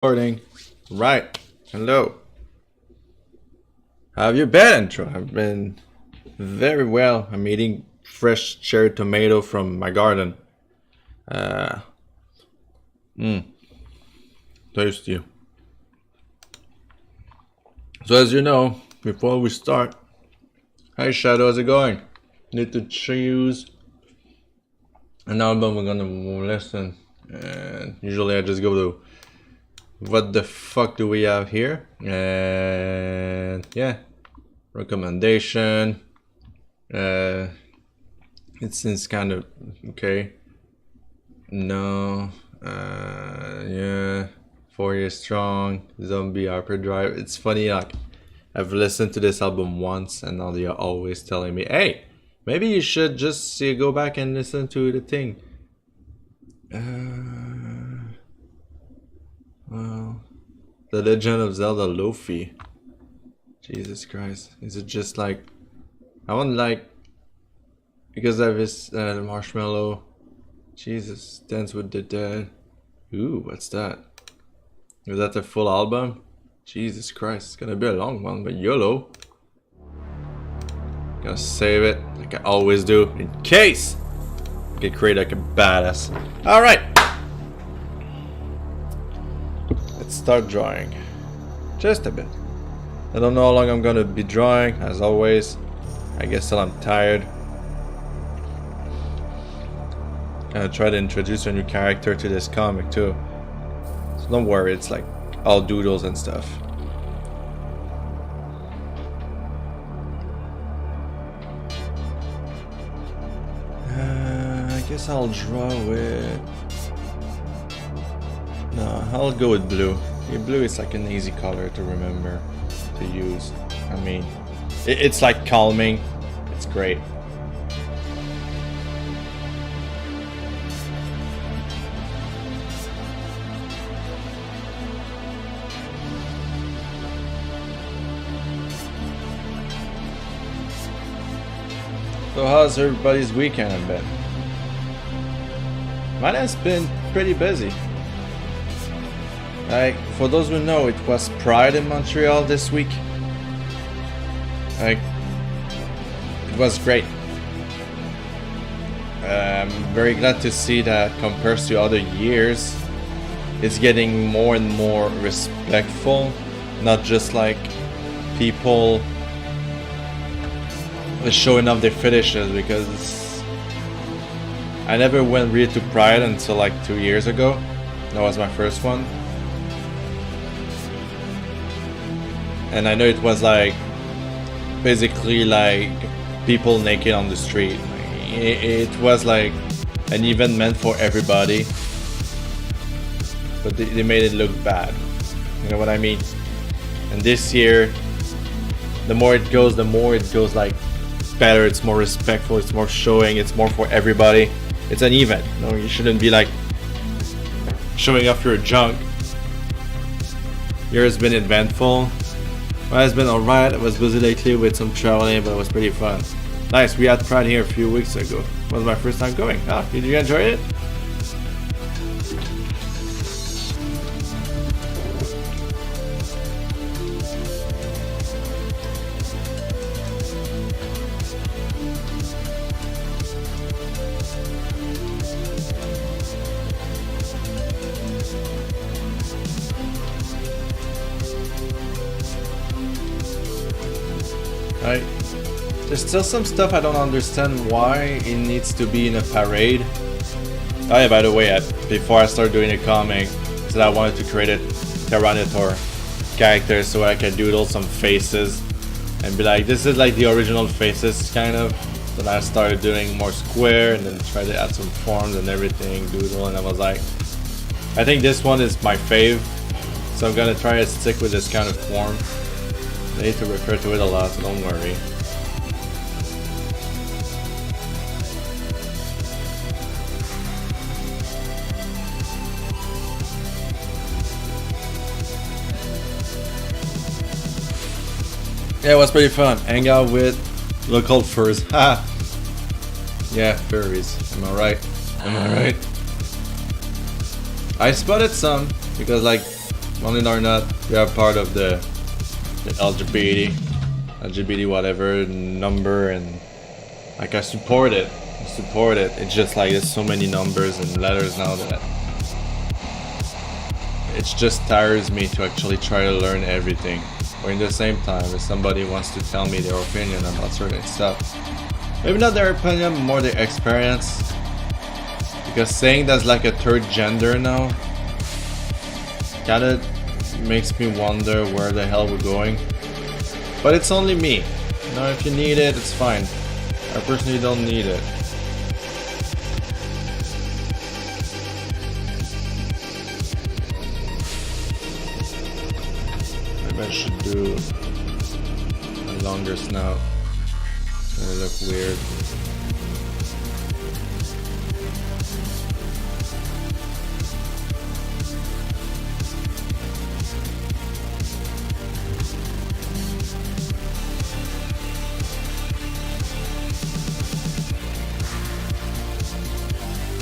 Recording. Right. Hello. How have you been, Intro? I've been very well. I'm eating fresh cherry tomato from my garden. Uh, Tasty. So as you know, before we start, hi Shadow, how's it going? Need to choose an album we're gonna listen. And usually I just go to what the fuck do we have here? And yeah, recommendation. It seems kind of okay. No, yeah, 4 years strong. Zombie Hyperdrive. It's funny, like I've listened to this album once, and now they're always telling me, "Hey, maybe you should just go back and listen to the thing." Well, The Legend of Zelda Lofi. Jesus Christ. Is it just like... I want like... Because of his marshmallow. Jesus. Dance with the Dead. Ooh, what's that? Is that the full album? Jesus Christ. It's gonna be a long one, but YOLO. Gonna save it like I always do. In case I can create like a badass. Alright. Let's start drawing. Just a bit. I don't know how long I'm gonna be drawing, as always. I guess till I'm tired. Gonna try to introduce a new character to this comic too. So don't worry, it's like all doodles and stuff. I guess I'll draw with... No, I'll go with blue. Yeah, blue is like an easy color to remember, to use. I mean, it's like calming. It's great. So how's everybody's weekend been? Mine has been pretty busy. Like, for those who know, it was Pride in Montreal this week. Like, it was great. I'm very glad to see that compared to other years, it's getting more and more respectful. Not just like people showing off their fetishes, because I never went really to Pride until like 2 years ago. That was my first one. And I know it was like basically like people naked on the street. It was like an event meant for everybody, but they made it look bad. You know what I mean? And this year, the more it goes like better. It's more respectful. It's more showing. It's more for everybody. It's an event. No, you shouldn't be like showing off your junk. Year has been eventful. Well, it's been alright. I was busy lately with some traveling, but it was pretty fun. Nice, we had Pride here a few weeks ago. It was my first time going. Ah, did you enjoy it? Right. There's still some stuff I don't understand why it needs to be in a parade. Oh yeah, by the way, before I start doing a comic, I said I wanted to create a Terminator character so I can doodle some faces and be like, this is like the original faces kind of. Then I started doing more square and then try to add some forms and everything, doodle, and I was like, I think this one is my fave, so I'm gonna try to stick with this kind of form. I need to refer to it a lot, so don't worry. Yeah, it was pretty fun. Hang out with local furs. Ha! Yeah, furries. Am I right? Am I right? I spotted some because like Want it or not, we are part of the LGBT whatever number, and like I support it. It's just like there's so many numbers and letters now that it just tires me to actually try to learn everything. Or in the same time, if somebody wants to tell me their opinion about certain stuff, maybe not their opinion, more their experience. Because saying that's like a third gender now kinda makes me wonder where the hell we're going. But it's only me. You know, if you need it, it's fine. I personally don't need it. Maybe I should do a longer snout. It's gonna look weird.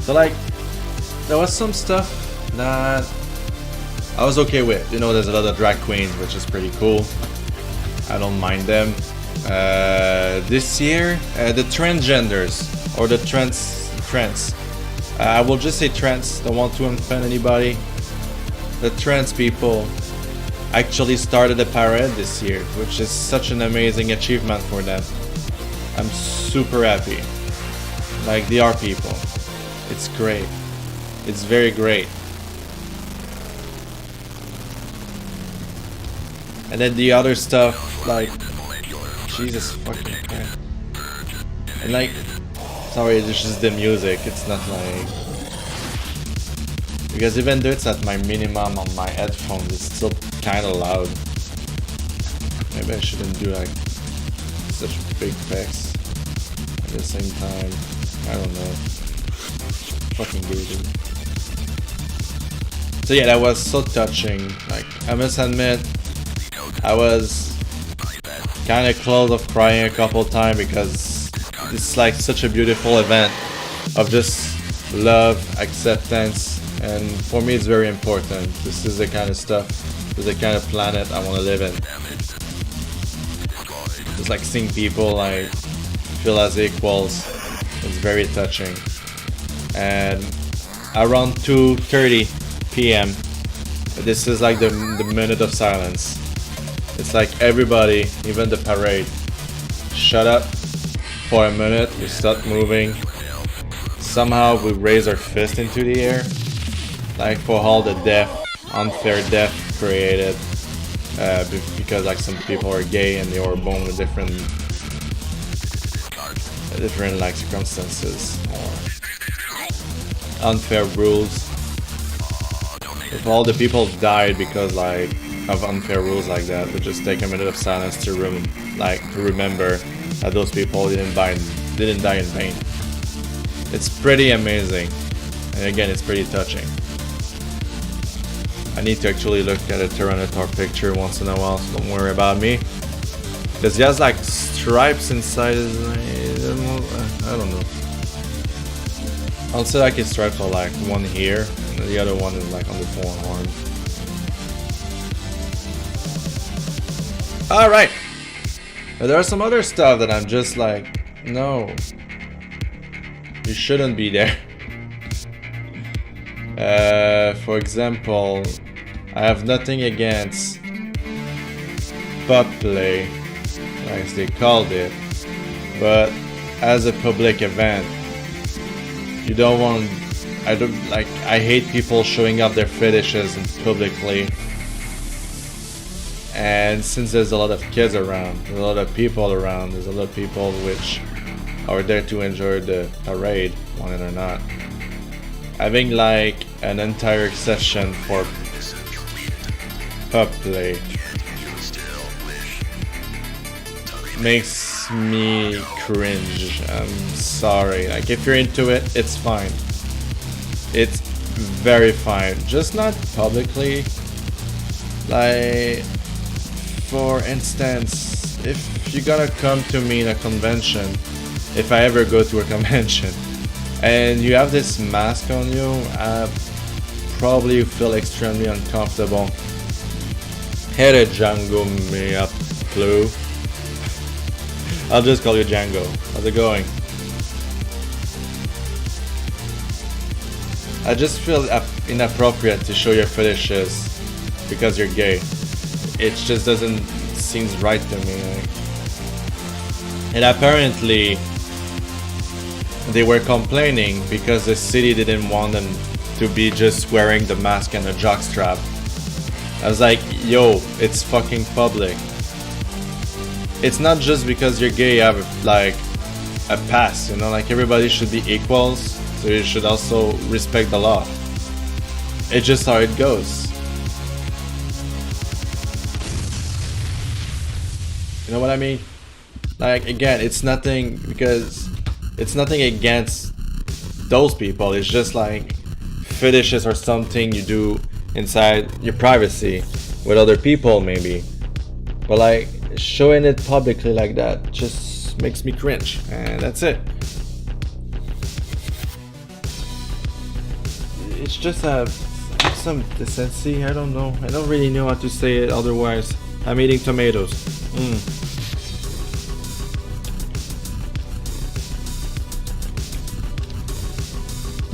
So like, there was some stuff that I was okay with. You know, there's a lot of drag queens, which is pretty cool. I don't mind them. This year, the transgenders, or the trans. I will just say trans, don't want to offend anybody. The trans people actually started a parade this year, which is such an amazing achievement for them. I'm super happy. Like, they are people. It's great. It's very great. And then the other stuff, like, Jesus fucking Christ. And like, sorry, this is the music. It's not like, because even though it's at my minimum on my headphones, it's still kind of loud. Maybe I shouldn't do like such big effects at the same time. I don't know. Fucking brutal. So yeah, that was so touching. Like, I must admit, I was kind of close of crying a couple times because it's like such a beautiful event of just love, acceptance, and for me it's very important. This is the kind of stuff, this is the kind of planet I want to live in. Just like seeing people like feel as equals, it's very touching. And around 2:30 p.m. this is like the minute of silence. It's like everybody, even the parade, shut up for a minute, we start moving. Somehow we raise our fist into the air, like for all the death, unfair death created because like some people are gay and they were born with different like circumstances or unfair rules. If all the people died because like of unfair rules like that, we just take a minute of silence to remember that those people didn't die in vain. It's pretty amazing, and again, it's pretty touching. I need to actually look at a Terminator picture once in a while, so don't worry about me. Because he has like stripes inside his, I don't know. I'll say like his stripes are like one here, and the other one is like on the forearm. Alright! But there are some other stuff that I'm just like, no. You shouldn't be there. For example, I have nothing against pub play, as they called it, but as a public event, you don't want, I hate people showing off their fetishes publicly. And since there's a lot of kids around, there's a lot of people around, there's a lot of people which are there to enjoy the parade, want it or not. Having like an entire session for pub play makes me cringe. I'm sorry. Like, if you're into it, it's fine. It's very fine. Just not publicly. Like, for instance, if you're gonna come to me in a convention, if I ever go to a convention, and you have this mask on you, I probably feel extremely uncomfortable Hey Django me up, Flu. I'll just call you Django. How's it going? I just feel inappropriate to show your fetishes because you're gay. It just doesn't seem right to me. And apparently they were complaining because the city didn't want them to be just wearing the mask and a jockstrap. I was like, yo, it's fucking public. It's not just because you're gay you have like a pass, you know, like everybody should be equals, so you should also respect the law. It's just how it goes. You know what I mean? Like, again, it's nothing because it's nothing against those people. It's just like fetishes or something you do inside your privacy with other people maybe. But like showing it publicly like that just makes me cringe, and that's it. It's just some decency. I don't know. I don't really know how to say it otherwise. I'm eating tomatoes.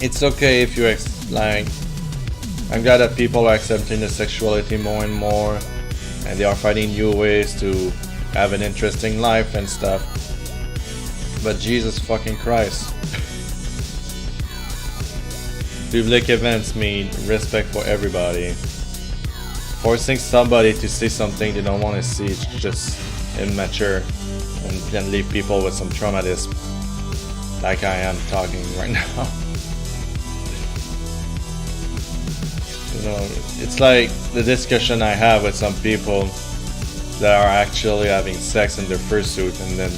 It's okay if you like. I'm glad that people are accepting the sexuality more and more, and they are finding new ways to have an interesting life and stuff. But Jesus fucking Christ. Public events mean respect for everybody. Forcing somebody to see something they don't want to see is just immature and can leave people with some traumatism, like I am talking right now. You know, it's like the discussion I have with some people that are actually having sex in their fursuit, and then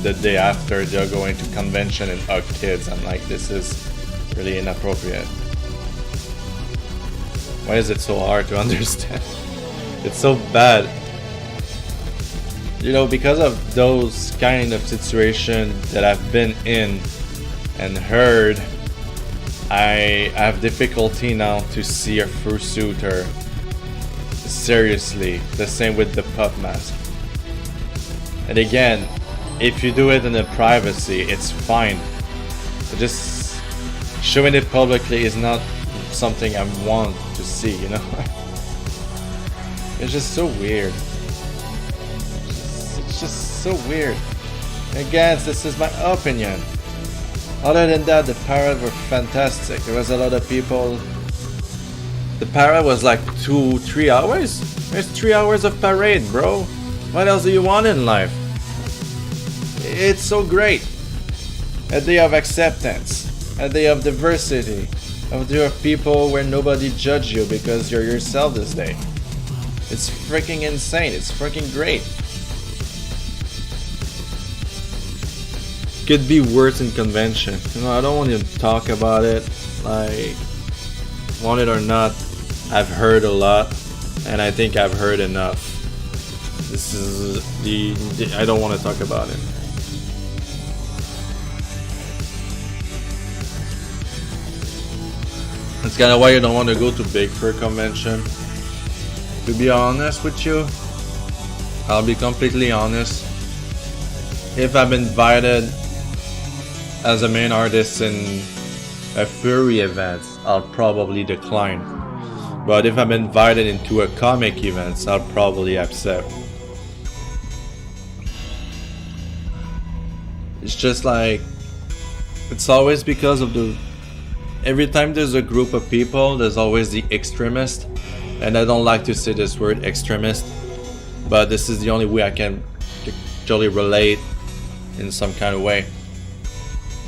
the day after they're going to convention and hug kids. I'm like, this is really inappropriate. Why is it so hard to understand? It's so bad. You know, because of those kind of situations that I've been in and heard, I have difficulty now to see a fursuiter seriously. The same with the puff mask. And again, if you do it in the privacy, it's fine. But just showing it publicly is not something I want to see, you know? It's just so weird. It's just so weird. Again, this is my opinion. Other than that, the parade were fantastic. There was a lot of people. The parade was like 2-3 hours? There's 3 hours of parade, bro. What else do you want in life? It's so great. A day of acceptance. A day of diversity. A day of people where nobody judge you because you're yourself this day. It's freaking insane. It's freaking great. Could be worse in convention. You know, I don't want to talk about it. Like, want it or not, I've heard a lot, and I think I've heard enough. This is I don't want to talk about it. It's kind of why you don't want to go to big fur convention. To be honest with you, I'll be completely honest. If I'm invited as a main artist in a furry event, I'll probably decline. But if I'm invited into a comic event, I'll probably accept. It's just like, it's always because of the... Every time there's a group of people, there's always the extremist. And I don't like to say this word, extremist. But this is the only way I can actually relate in some kind of way.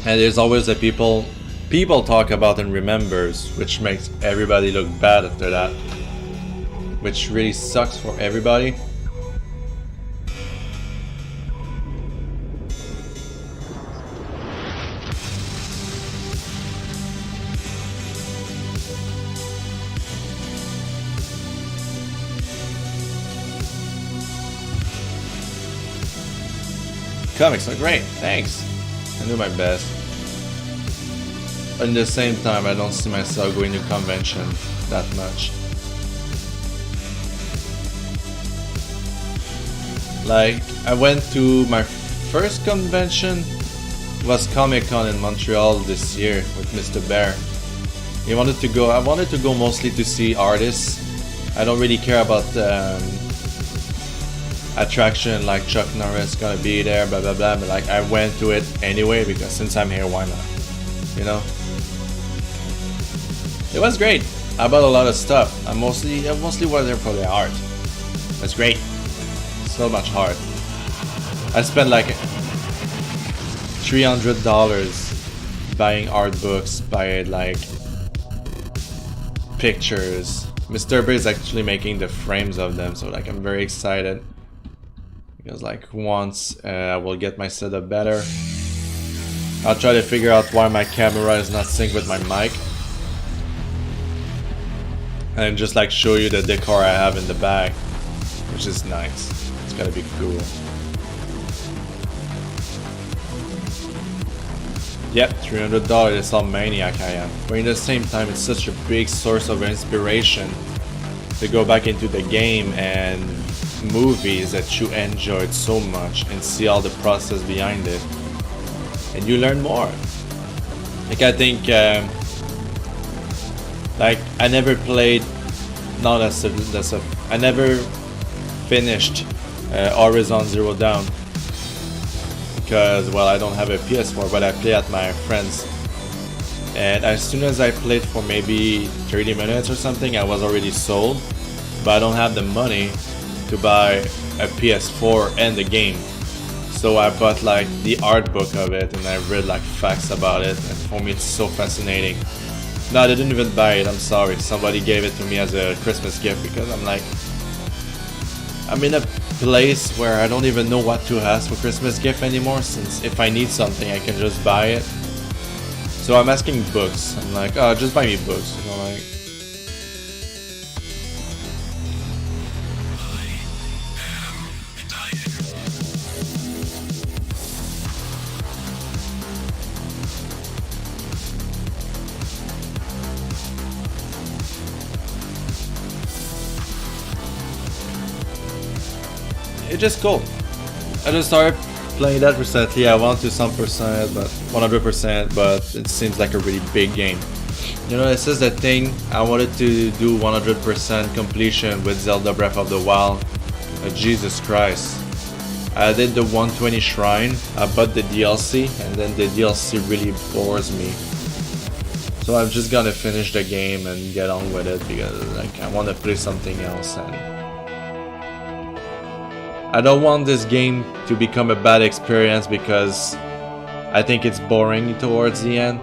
And there's always the people talk about and remembers, which makes everybody look bad after that, which really sucks for everybody. Comics are great, thanks. I do my best. But at the same time, I don't see myself going to convention that much. Like, I went to my first convention, was Comic-Con in Montreal this year with Mr. Bear. He wanted to go, I wanted to go mostly to see artists. I don't really care about attraction like Chuck Norris gonna be there, blah blah blah, but like I went to it anyway because since I'm here, why not? You know? It was great. I bought a lot of stuff. I mostly was there for the art. It's great. So much art. I spent like $300 buying art books, buying like pictures. Mr. Bear is actually making the frames of them, so like I'm very excited. Because like once I will get my setup better, I'll try to figure out why my camera is not synced with my mic. And just like show you the decor I have in the bag, which is nice. It's gonna be cool. Yep, $300 is how maniac I am. But at the same time, it's such a big source of inspiration to go back into the game and movies that you enjoyed so much and see all the process behind it. And you learn more. Like I think, like I never played, no that's a, I never finished Horizon Zero Dawn. Because, well, I don't have a PS4, but I play at my friend's. And as soon as I played for maybe 30 minutes or something, I was already sold. But I don't have the money to buy a PS4 and the game. So I bought like the art book of it and I read like facts about it. And for me it's so fascinating. No, I didn't even buy it, I'm sorry. Somebody gave it to me as a Christmas gift because I'm like, I'm in a place where I don't even know what to ask for Christmas gift anymore, since if I need something I can just buy it. So I'm asking books. I'm like, oh, just buy me books, you know, like. It's just cool. I just started playing that recently. I want to some percent, but 100%, but it seems like a really big game. You know, this is the thing. I wanted to do 100% completion with Zelda Breath of the Wild. Jesus Christ. I did the 120 shrine. I bought the DLC, and then the DLC really bores me. So I'm just gonna finish the game and get on with it because like I want to play something else. And I don't want this game to become a bad experience because I think it's boring towards the end.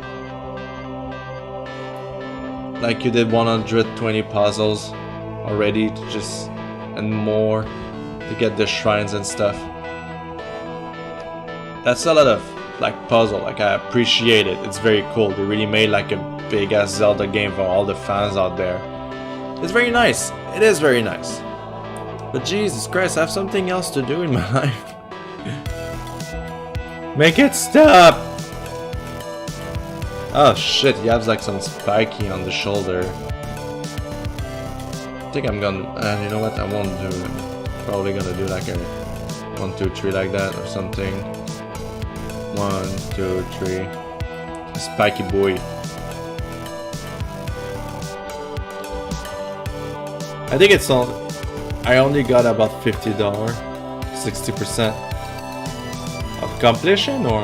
Like you did 120 puzzles already just and more to get the shrines and stuff. That's a lot of like puzzle, like I appreciate it. It's very cool. They really made like a big ass Zelda game for all the fans out there. It's very nice. It is very nice. But Jesus Christ, I have something else to do in my life. Make it stop! Oh shit, he has like some spiky on the shoulder. I think I'm gonna, you know what, I won't do it. Probably gonna do like a 1, 2, 3 like that or something. 1, 2, 3. A spiky boy. I think it's all. I only got about $50, 60% of completion, or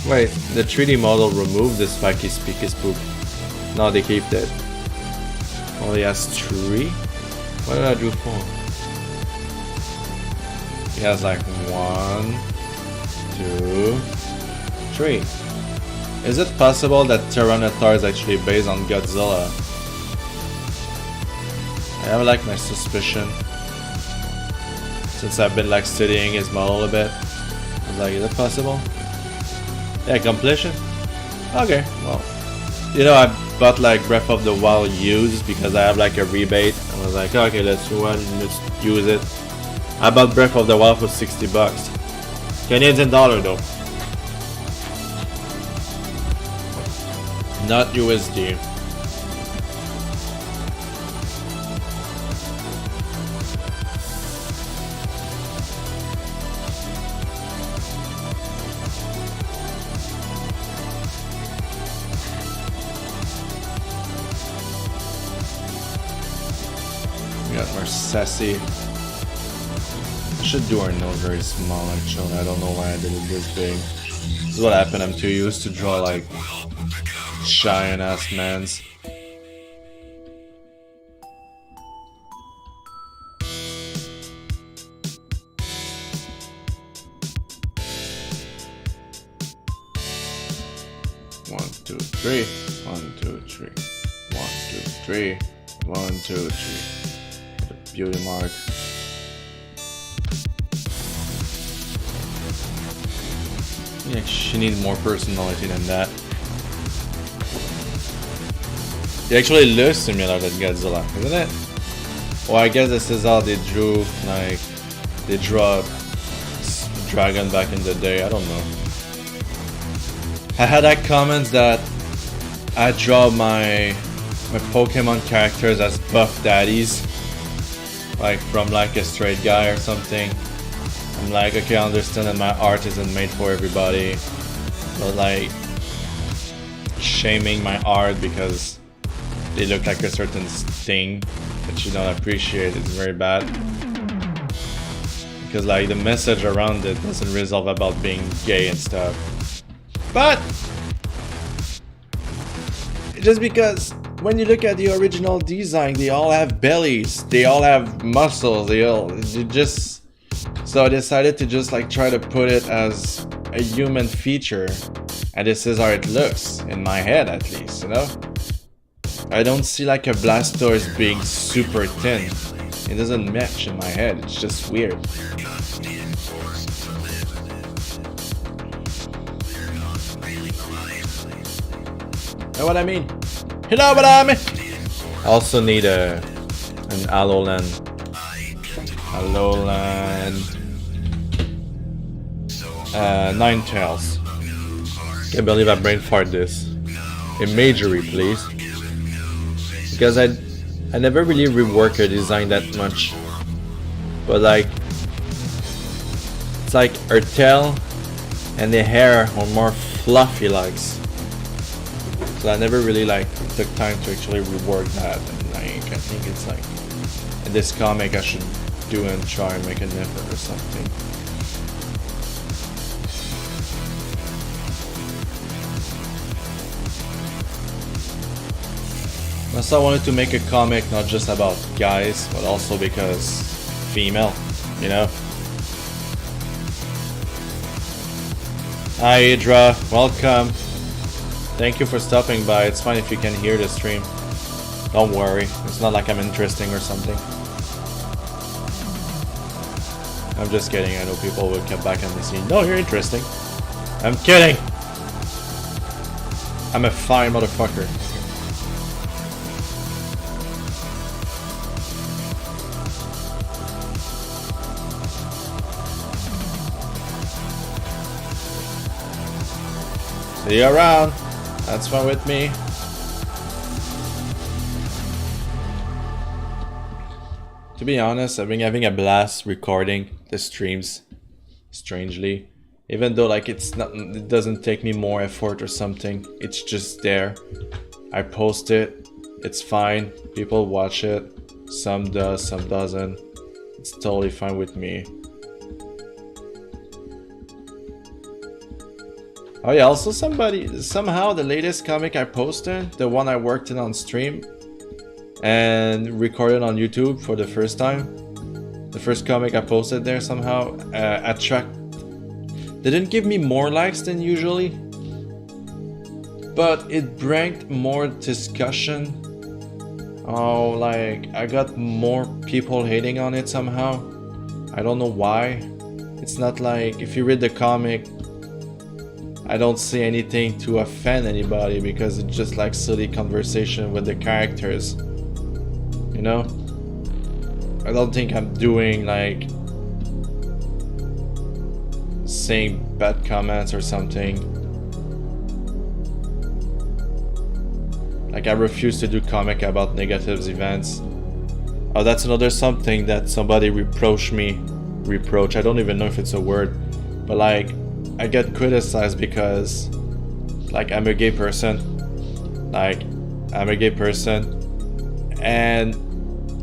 wait, the 3D model removed the spiky spook. No, they keep it. Only has 3. What did I do 4? He has like 1, 2, 3. Is it possible that Deadanthro is actually based on Godzilla? I have like my suspicion, since I've been like studying his model a bit. I was like, is it possible? Yeah, completion? Okay, well. You know, I bought like Breath of the Wild used because I have like a rebate. I was like, okay, let's use it. I bought Breath of the Wild for $60. Canadian dollar though. Not USD. got more sassy. I should do our nose very small actually. I don't know why I did it this big. This is what happened. I'm too used to draw like giant ass mans. One, two, three. 1, 2, 3. 1, 2, 3. 1, 2, 3. The beauty mark. Yeah, she needs more personality than that. It actually looks similar to Godzilla, isn't it? Well, I guess this is how they drew, like, they draw dragon back in the day, I don't know. I had that comment that I draw my Pokemon characters as buff daddies, like from like a straight guy or something. I'm like, okay, I understand that my art isn't made for everybody, but like shaming my art because they look like a certain thing that you don't appreciate is very bad. Because like the message around it doesn't resolve about being gay and stuff. But just because when you look at the original design, they all have bellies, they all have muscles, they just... So I decided to just like try to put it as a human feature, and this is how it looks in my head, at least, you know? I don't see like a Blastoise being super thin. It doesn't match in my head, it's just weird. Know what I mean? You know what I mean? I also need an Alolan. Ninetales. Can't believe I brain fart this. A majory, please. Because I never really rework a design that much. But like, it's like her tail and the hair are more fluffy likes. So I never really like took time to actually rework that, and like I think it's like in this comic I should do and try and make an effort or something. Also, I wanted to make a comic not just about guys, but also because female, you know. Hi Idra, welcome. Thank you for stopping by. It's fine if you can hear the stream. Don't worry, it's not like I'm interesting or something. I'm just kidding, I know people will come back and they say, no, you're interesting. I'm kidding! I'm a fine motherfucker. See you around. That's fine with me. To be honest, I've been having a blast recording the streams, strangely. Even though like it doesn't take me more effort or something. It's just there. I post it. It's fine. People watch it. Some does, some doesn't. It's totally fine with me. Oh yeah, also somehow the latest comic I posted, the one I worked in on stream and recorded on YouTube for the first time, the first comic I posted there somehow didn't give me more likes than usually, but it brought more discussion. Oh, like I got more people hating on it somehow. I don't know why. It's not like if you read the comic, I don't see anything to offend anybody because it's just like silly conversation with the characters, you know? I don't think I'm doing like saying bad comments or something. Like I refuse to do comic about negative events. Oh, that's another something that somebody reproached me. I don't even know if it's a word, but like I get criticized because like I'm a gay person. And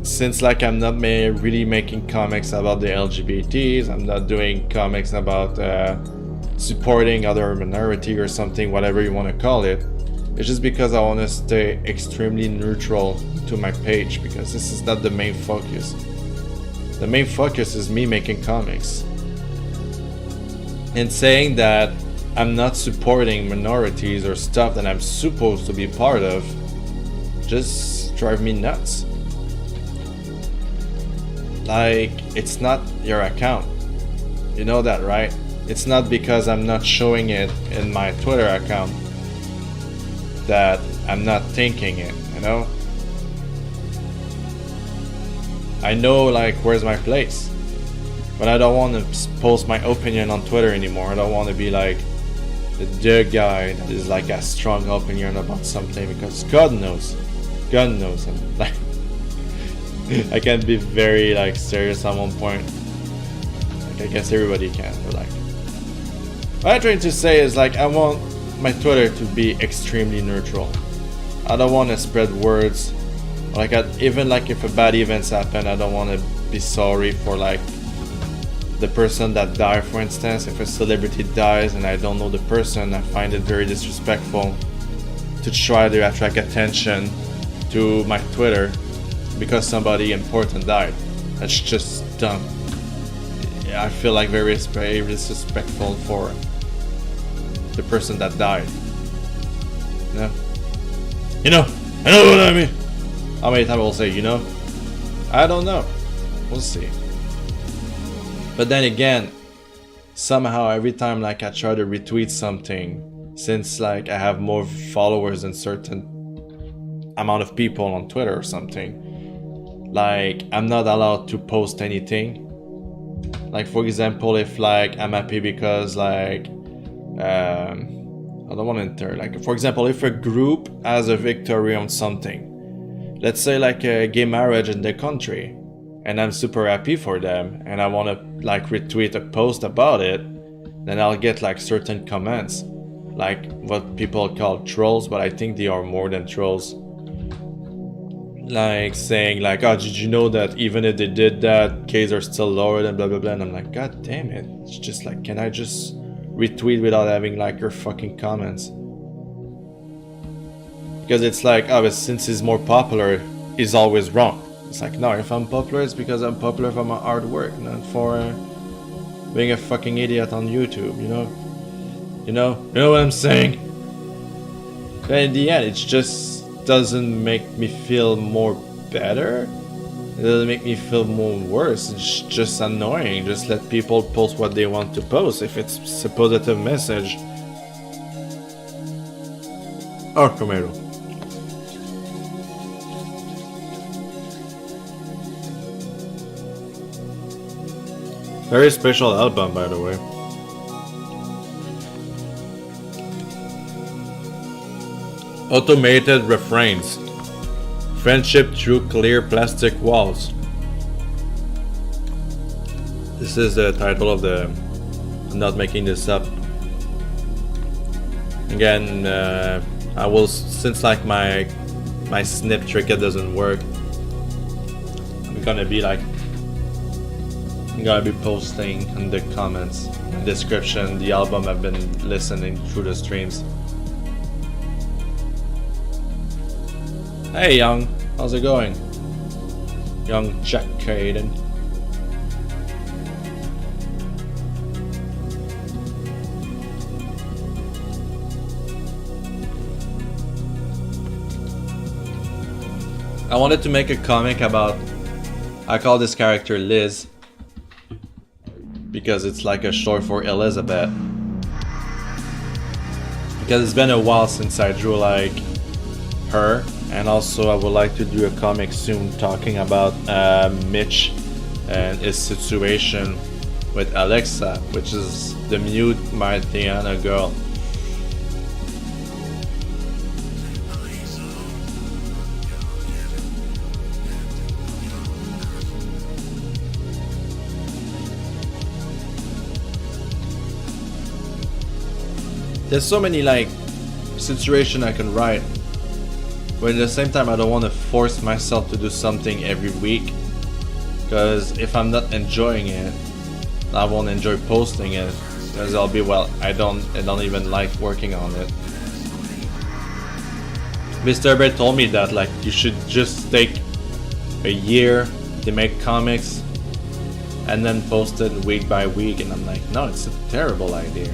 since like I'm not really making comics about the LGBTs, I'm not doing comics about supporting other minority or something, whatever you want to call it. It's just because I want to stay extremely neutral to my page, because this is not the main focus. The main focus is me making comics. And saying that I'm not supporting minorities or stuff that I'm supposed to be part of just drive me nuts. Like, it's not your account. You know that, right? It's not because I'm not showing it in my Twitter account that I'm not thinking it, you know? I know, like, where's my place. But I don't want to post my opinion on Twitter anymore. I don't want to be like the guy that is like a strong opinion about something, because God knows, I'm like, I can be very like serious at one point. Like, I guess everybody can, but like, what I'm trying to say is like, I want my Twitter to be extremely neutral. I don't want to spread words. Like, even like if a bad events happen, I don't want to be sorry for like the person that died, for instance. If a celebrity dies and I don't know the person, I find it very disrespectful to try to attract attention to my Twitter because somebody important died. That's just dumb. I feel like very disrespectful for the person that died. You know what I mean? How many times I will say, you know? I don't know. We'll see. But then again, somehow every time like I try to retweet something, since like I have more followers than certain amount of people on Twitter or something, like I'm not allowed to post anything. Like, for example, if like I'm happy because like I don't want to enter, like, for example, if a group has a victory on something, let's say like a gay marriage in the country, and I'm super happy for them, and I want to like retweet a post about it, then I'll get like certain comments, like what people call trolls, but I think they are more than trolls. Like saying like, oh, did you know that even if they did that, Ks are still lower than blah blah blah, and I'm like, god damn it. It's just like, can I just retweet without having like your fucking comments? Because it's like, oh, but since he's more popular, he's always wrong. It's like, no, if I'm popular, it's because I'm popular for my hard work, not for being a fucking idiot on YouTube, you know? You know what I'm saying? But in the end, it just doesn't make me feel more better. It doesn't make me feel more worse. It's just annoying. Just let people post what they want to post. If it's a positive message. Oh, Camero. Very special album, by the way. Automated Refrains. Friendship through clear plastic walls. This is the title of the... I'm not making this up. Again, I will, since like my snip trinket doesn't work, I'm gonna be posting in the comments and description the album I've been listening through the streams. Hey Young, how's it going? Young Jack Caden. I wanted to make a comic about, I call this character Liz, because it's like a short for Elizabeth. Because it's been a while since I drew like her, and also I would like to do a comic soon talking about Mitch and his situation with Alexa, which is the mute Martiana girl. There's so many like situation I can write. But at the same time, I don't want to force myself to do something every week, because if I'm not enjoying it, I won't enjoy posting it, because I'll be, well, I don't even like working on it. Mr. Bear told me that, like, you should just take a year to make comics and then post it week by week, and I'm like, no, it's a terrible idea.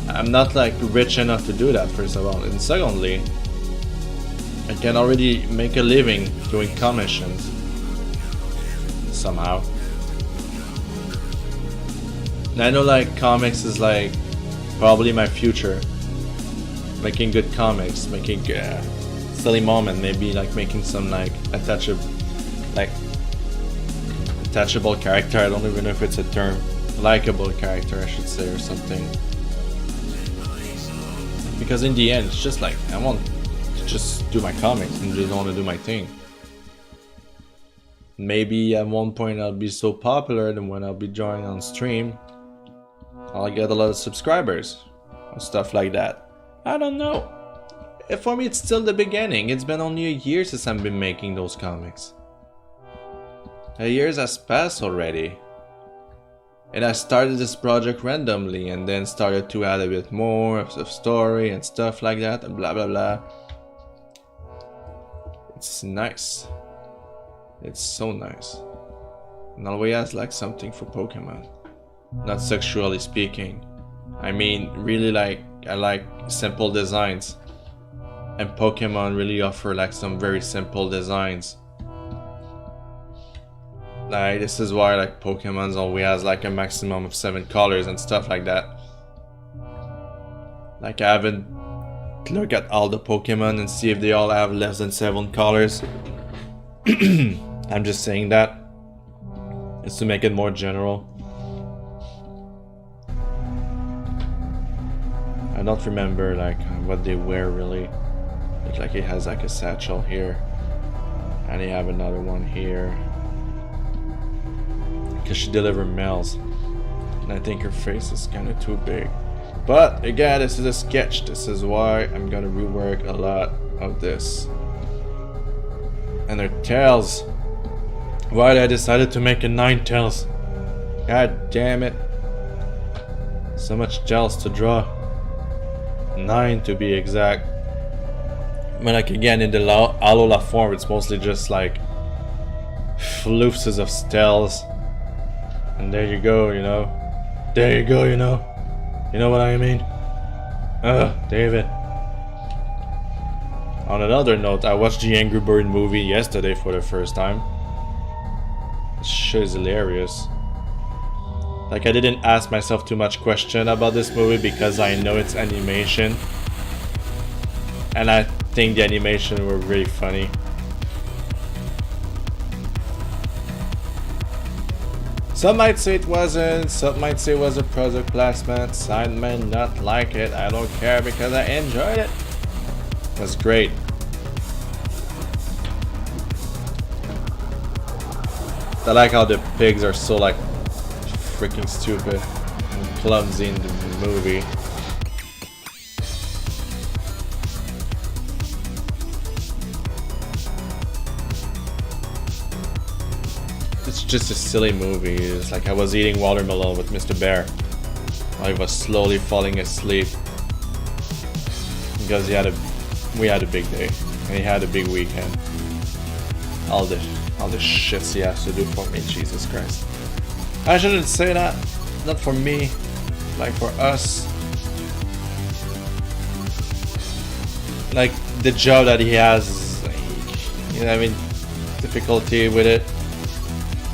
I'm not like rich enough to do that, first of all, and secondly, I can already make a living doing commissions somehow. And I know like comics is like probably my future, making good comics, making silly moment, maybe like making some like attachable character, I don't even know if it's a term, likable character I should say, or something. Because in the end it's just like, I want to just do my comics and just want to do my thing. Maybe at one point I'll be so popular that when I'll be joining on stream, I'll get a lot of subscribers or stuff like that. I don't know. For me it's still the beginning. It's been only a year since I've been making those comics. A year has passed already. And I started this project randomly and then started to add a bit more of story and stuff like that and blah blah blah. It's nice. It's so nice. And always has like something for Pokemon. Not sexually speaking. I mean, really like, I like simple designs. And Pokemon really offer like some very simple designs. Like, this is why like Pokemon's always has like a maximum of 7 colors and stuff like that. Like, I haven't looked at all the Pokemon and see if they all have less than 7 colors. I'm just saying that. It's to make it more general. I don't remember like what they wear really. Looks like it has like a satchel here. And they have another one here. Because she delivers mails. And I think her face is kind of too big. But again, this is a sketch. This is why I'm gonna rework a lot of this. And her tails. Why I decided to make a 9 tails. God damn it. So much tails to draw. 9 to be exact. But like again, in the Alola form, it's mostly just like floofs of tails. And there you go, you know. There you go, you know. You know what I mean? David. On another note, I watched the Angry Bird movie yesterday for the first time. This shit is hilarious. Like, I didn't ask myself too much question about this movie because I know it's animation. And I think the animation were really funny. Some might say it wasn't, some might say it was a product placement, some may not like it, I don't care because I enjoyed it. It was great. I like how the pigs are so like freaking stupid and clumsy in the movie. It's just a silly movie. It's like I was eating watermelon with Mr. Bear while he was slowly falling asleep because we had a big day and he had a big weekend. All the shits he has to do for me, Jesus Christ. I shouldn't say that. Not for me, like for us. Like the job that he has, like, you know, I mean, difficulty with it.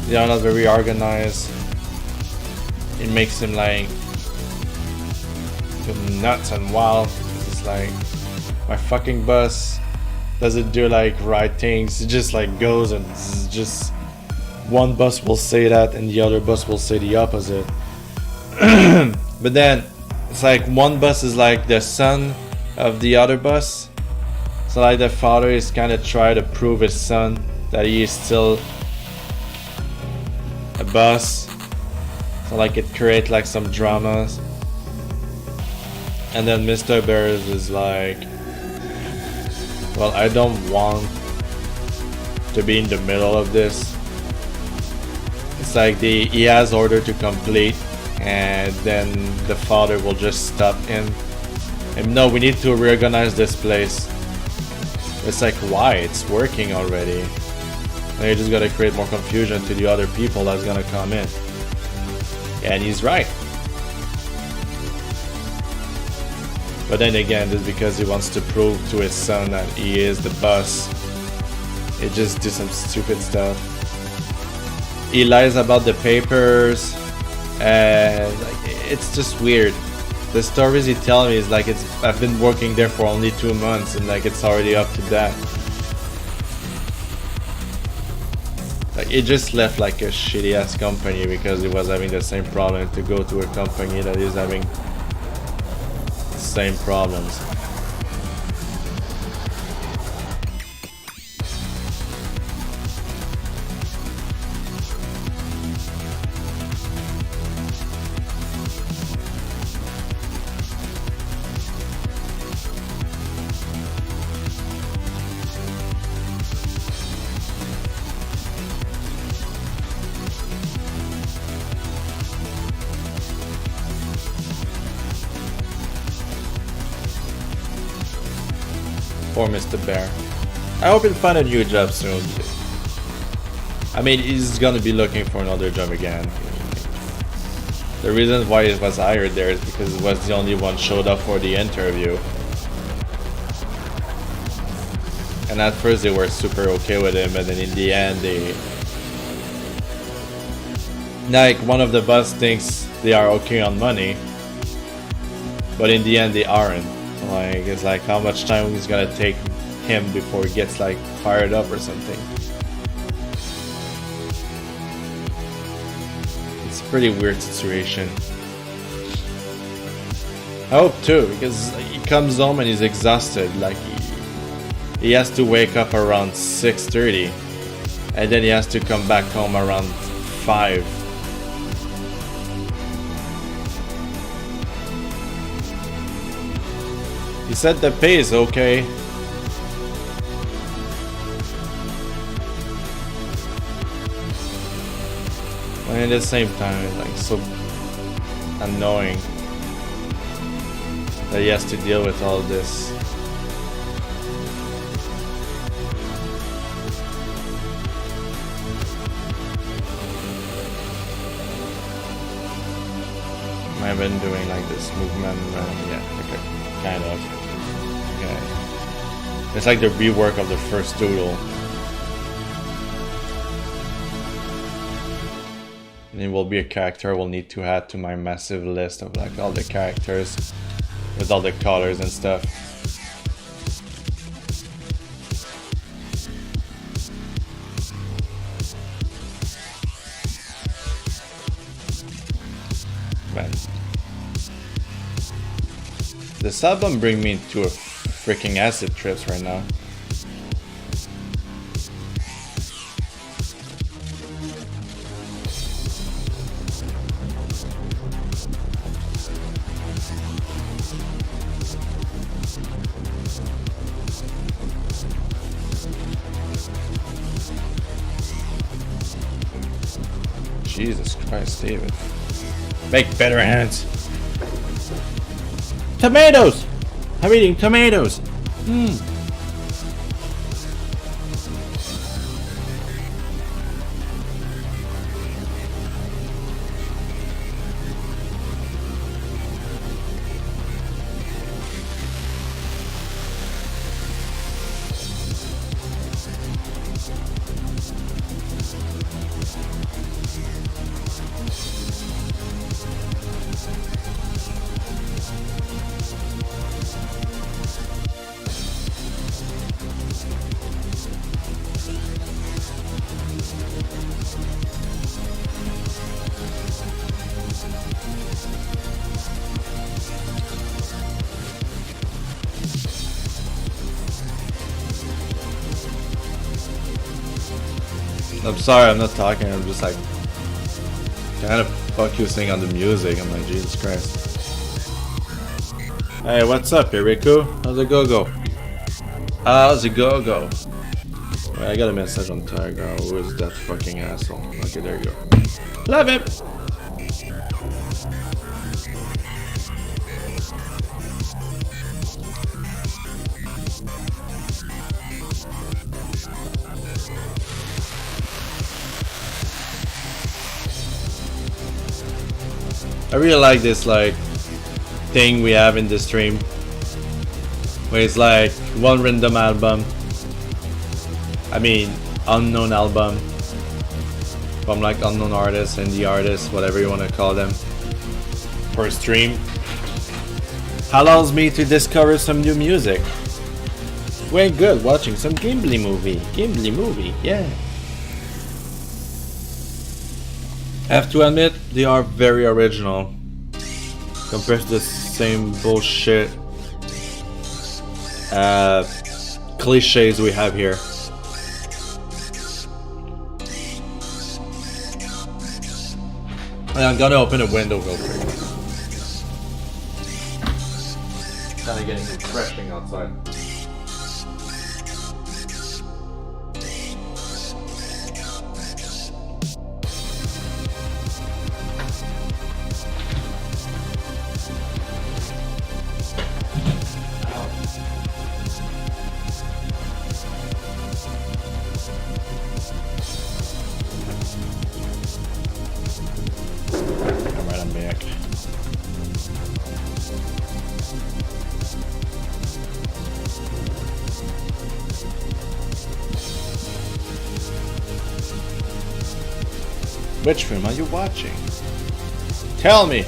They are not very organized. It makes him like nuts and wild. It's like my fucking bus doesn't do like right things. It just like goes and just one bus will say that and the other bus will say the opposite. But then it's like one bus is like the son of the other bus. So like the father is kind of trying to prove his son that he is still a bus. So like it creates like some dramas. And then Mr. Bears is like, Well, I don't want to be in the middle of this. It's like he has order to complete, and then the father will just stop him. And no, we need to reorganize this place. It's like, why? It's working already. Now you just gotta create more confusion to the other people that's gonna come in. And he's right. But then again, it's because he wants to prove to his son that he is the boss. He just do some stupid stuff. He lies about the papers, and like, it's just weird. The stories he tells me is like, I've been working there for only 2 months, and like it's already up to that. Like, he just left like a shitty ass company because he was having the same problem to go to a company that is having the same problems. Poor Mr. Bear. I hope he'll find a new job soon. I mean, he's gonna be looking for another job again. The reason why he was hired there is because he was the only one showed up for the interview. And at first they were super okay with him, and then in the end they... Like, one of the boss thinks they are okay on money, but in the end they aren't. Like, it's like how much time it's gonna take him before he gets like fired up or something. It's a pretty weird situation. I hope too, because he comes home and he's exhausted. Like he has to wake up around 6:30, and then he has to come back home around 5. He said the pay is okay. But at the same time, it's like so annoying that he has to deal with all this. I've been doing like this movement, yeah, okay, kind of. Okay. It's like the rework of the first doodle. And it will be a character I will need to add to my massive list of like all the characters with all the colors and stuff. Man. This album brings me into a freaking acid trips right now. Jesus Christ, David. Make better hands. Tomatoes! I'm eating tomatoes! I'm sorry, I'm not talking, I'm just like kind of focusing on the music. I'm like, Jesus Christ. Hey, what's up, Erico? How's it go? How's it go? Wait, I got a message on Telegram. Who is that fucking asshole? Okay, there you go. Love him! I really like this like thing we have in the stream where it's like one random album, I mean unknown album from like unknown artists, indie artists, whatever you want to call them, per stream. Allows me to discover some new music. Way good watching some Gimli movie, yeah. I have to admit, they are very original compared to the same bullshit cliches we have here. I'm gonna open a window real quick. Kinda getting refreshing outside. Which film are you watching? Tell me!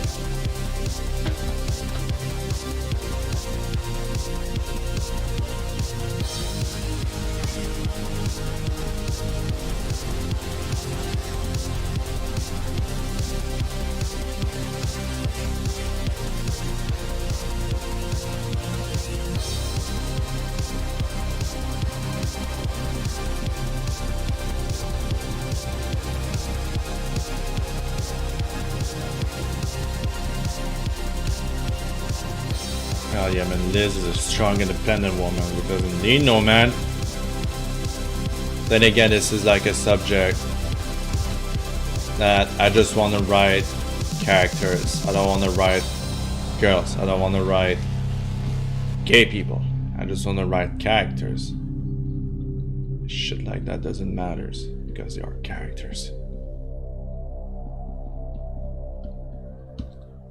Oh yeah, man, Liz is a strong, independent woman who doesn't need no man. Then again, this is like a subject that I just want to write characters. I don't want to write girls. I don't want to write gay people. I just want to write characters. Shit like that doesn't matter because they are characters.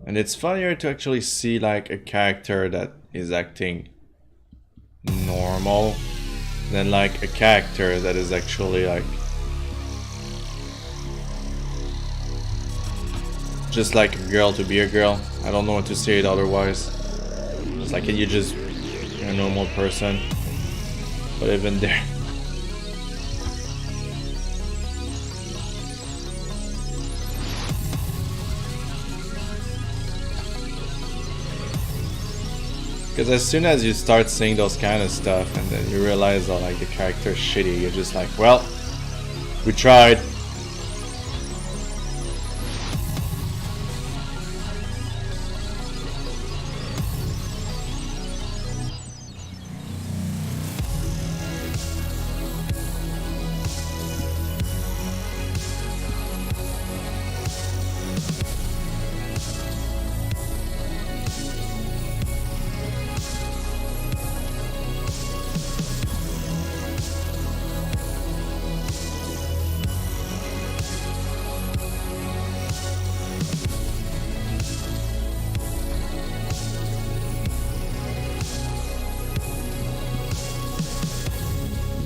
And it's funnier to actually see like a character that is acting normal than like a character that is actually like just like a girl to be a girl. I don't know what to say it otherwise. It's like you're just a normal person. But even there. Because as soon as you start seeing those kind of stuff and then you realize that like the character's shitty, you're just like, well, we tried.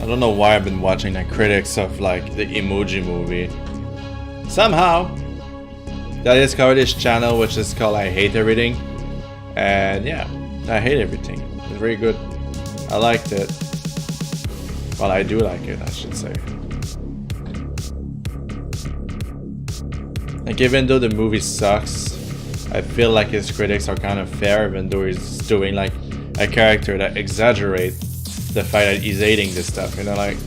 I don't know why I've been watching the critics of like the Emoji Movie. Somehow, I discovered this channel which is called I Hate Everything. And yeah, I hate everything. It's very good. I liked it. Well, I do like it, I should say. Like even though the movie sucks, I feel like his critics are kind of fair even though he's doing like a character that exaggerates the fact that he's hating this stuff, you know, like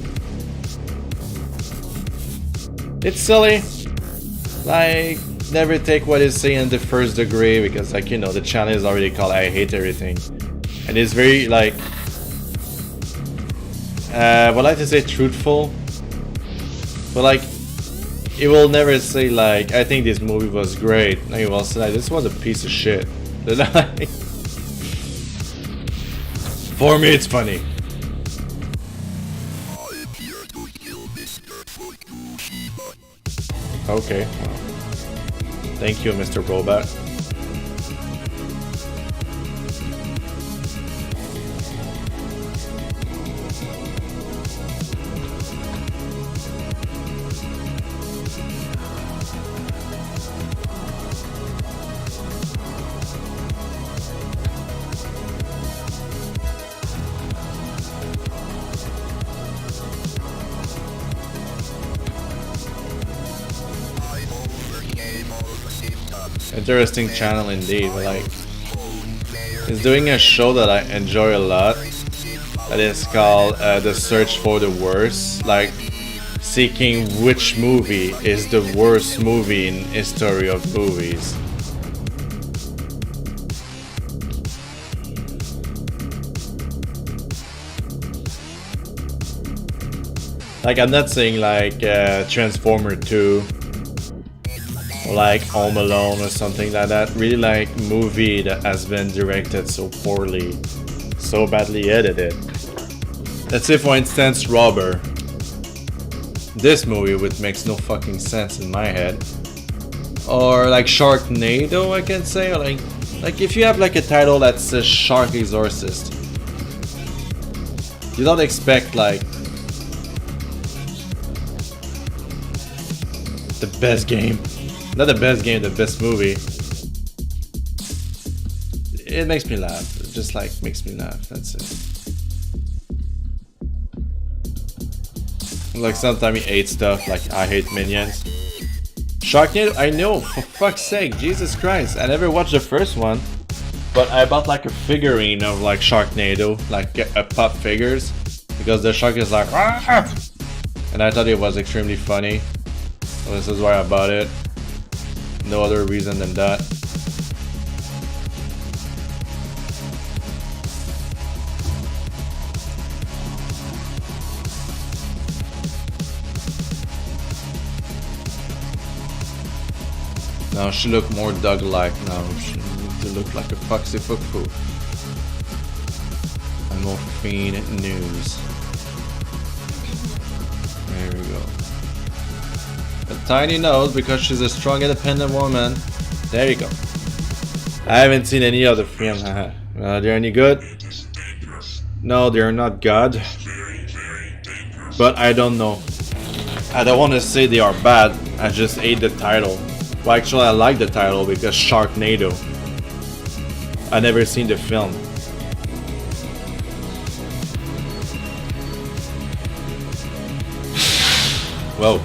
it's silly. Like never take what he's saying the first degree because like, you know, the channel is already called I Hate Everything and it's very like I would like to say truthful, but like, it will never say like, I think this movie was great. No, it will say like, this was a piece of shit. For me, it's funny. Okay. Thank you, Mr. Robot. Interesting channel indeed. Like, he's doing a show that I enjoy a lot. That is called The Search for the Worst. Like, seeking which movie is the worst movie in history of movies. Like, I'm not saying like Transformer 2. Like Home Alone or something like that. Really like movie that has been directed so poorly, so badly edited. Let's say for instance Rubber. This movie which makes no fucking sense in my head. Or like Sharknado, I can say. Or like if you have like a title that says Shark Exorcist, you don't expect like the best game. Not the best game, the best movie. It makes me laugh. It just like makes me laugh. That's it. Like sometimes he hates stuff. Like I hate Minions. Sharknado, I know. For fuck's sake, Jesus Christ! I never watched the first one, but I bought like a figurine of like Sharknado, like a pop figures, because the shark is like, ah! And I thought it was extremely funny. So this is why I bought it. No other reason than that. Now she look more dog-like now. She needs to look like a foxy foo-foo. And more fiend news. There we go. A tiny nose because she's a strong, independent woman. There you go. I haven't seen any other film. Are they any good? No, they're not good. But I don't know. I don't want to say they are bad. I just hate the title. Well, actually, I like the title because Sharknado. I never seen the film. Whoa.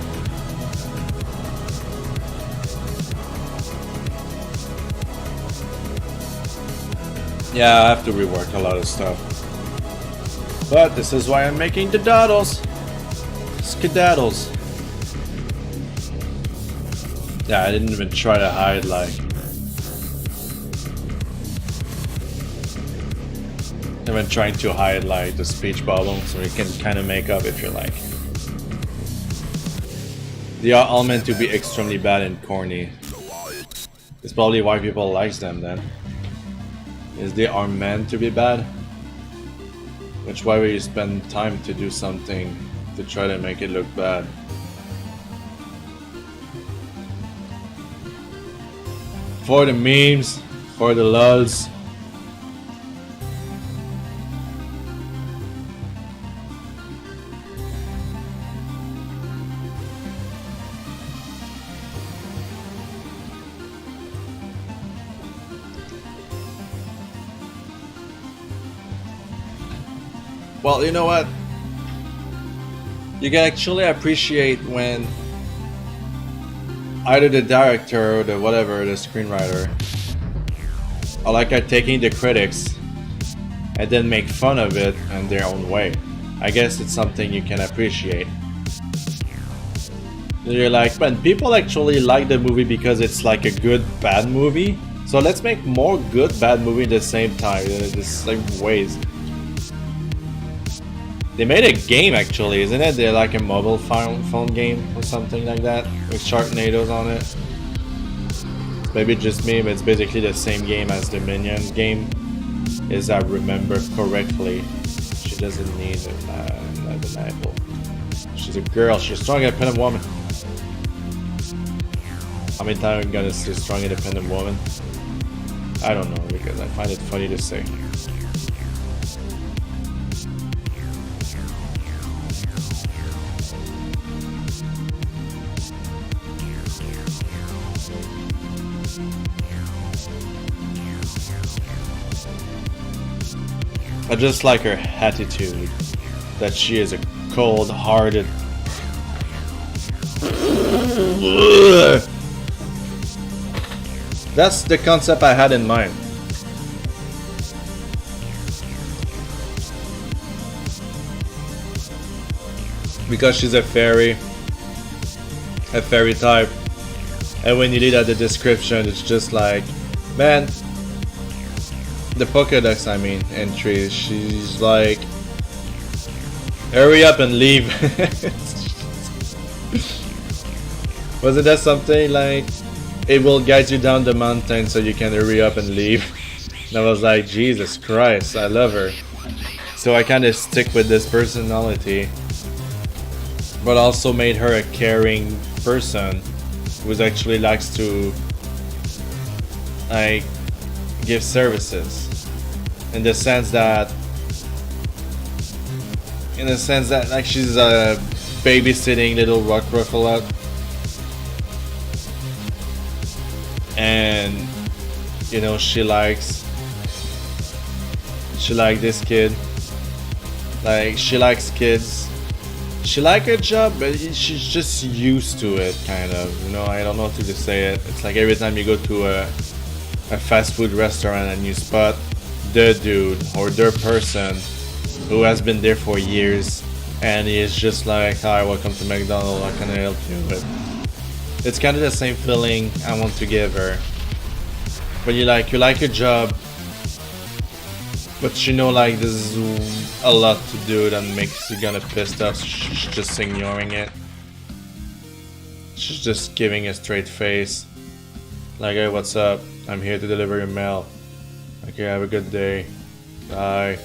Yeah, I have to rework a lot of stuff. But this is why I'm making the daddles. Skedaddles. Yeah, I didn't even try to hide like... I've been trying to hide like the speech bubble so you can kind of make up if you like. They are all meant to be extremely bad and corny. It's probably why people like them then. Is they are meant to be bad, which why would you spend time to do something to try to make it look bad? For the memes, for the lulz. Well, you know what? You can actually appreciate when either the director or the whatever, the screenwriter, are like taking the critics and then make fun of it in their own way. I guess it's something you can appreciate. You're like, man, people actually like the movie because it's like a good bad movie. So let's make more good bad movie at the same time. It's like ways. They made a game actually, isn't it? They're like a mobile phone game or something like that with Sharknadoes on it. Maybe just me, but it's basically the same game as the Minions game, if I remember correctly. She doesn't need an apple. She's a girl. She's a strong, independent woman. How many times are we gonna say strong, independent woman? I don't know, because I find it funny to say. I just like her attitude, that she is a cold-hearted. That's the concept I had in mind. Because she's a fairy type, and when you read at the description, it's just like, man, the Pokédex, I mean, entry, she's like, hurry up and leave. Wasn't that something like, it will guide you down the mountain so you can hurry up and leave? And I was like, Jesus Christ, I love her. So I kind of stick with this personality, but also made her a caring person who actually likes to like give services, in the sense that like she's babysitting little rock ruffalo, and you know, she likes this kid, like she likes kids. She likes her job, but she's just used to it, kind of. You know, I don't know how to say it. It's like every time you go to a fast food restaurant and you spot the dude or the person who has been there for years, and he is just like, "Hi, welcome to McDonald's. How can I help you?" But it's kind of the same feeling I want to give her. But you like your job, but you know, like, there's a lot to do that makes you gonna pissed off. She's just ignoring it. She's just giving a straight face, like, "Hey, what's up? I'm here to deliver your mail. Okay, have a good day. Bye."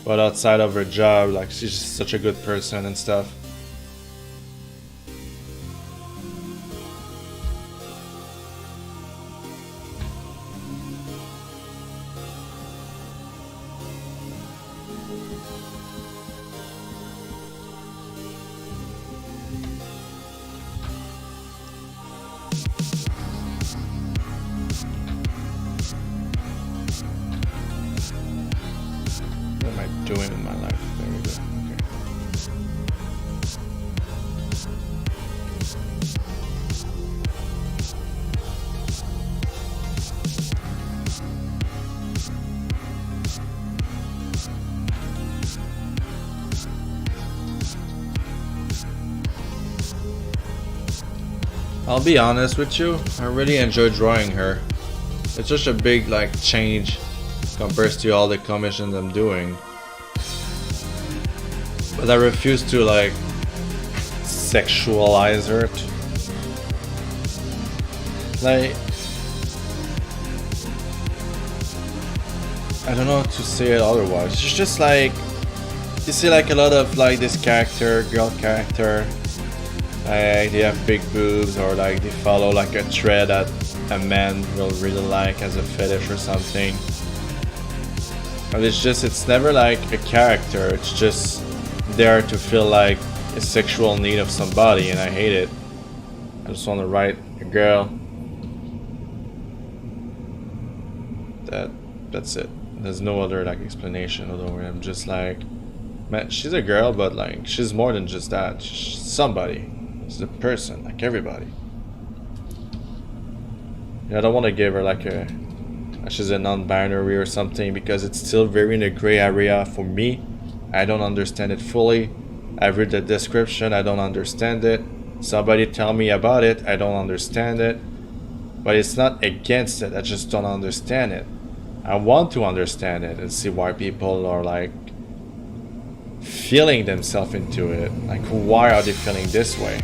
But outside of her job, like, she's just such a good person and stuff. What am I doing in my life? There we go. Okay. I'll be honest with you, I really enjoy drawing her. It's just a big like change compared to all the commissions I'm doing. But I refuse to like sexualize her. Like, I don't know how to say it otherwise. It's just like, you see like a lot of like this character, girl character, like they have big boobs, or like they follow like a thread that a man will really like as a fetish or something. But it's never like a character, it's just there to feel like a sexual need of somebody, and I hate it. I just want to write a girl. That's it. There's no other like explanation, although I'm just like, man, she's a girl, but like she's more than just that. She's somebody. She's a person, like everybody. Yeah, I don't want to give her like she's a non-binary or something, because it's still very in a gray area for me. I don't understand it fully. I've read the description, I don't understand it. Somebody tell me about it, I don't understand it. But it's not against it, I just don't understand it. I want to understand it and see why people are like feeling themselves into it. Like, why are they feeling this way?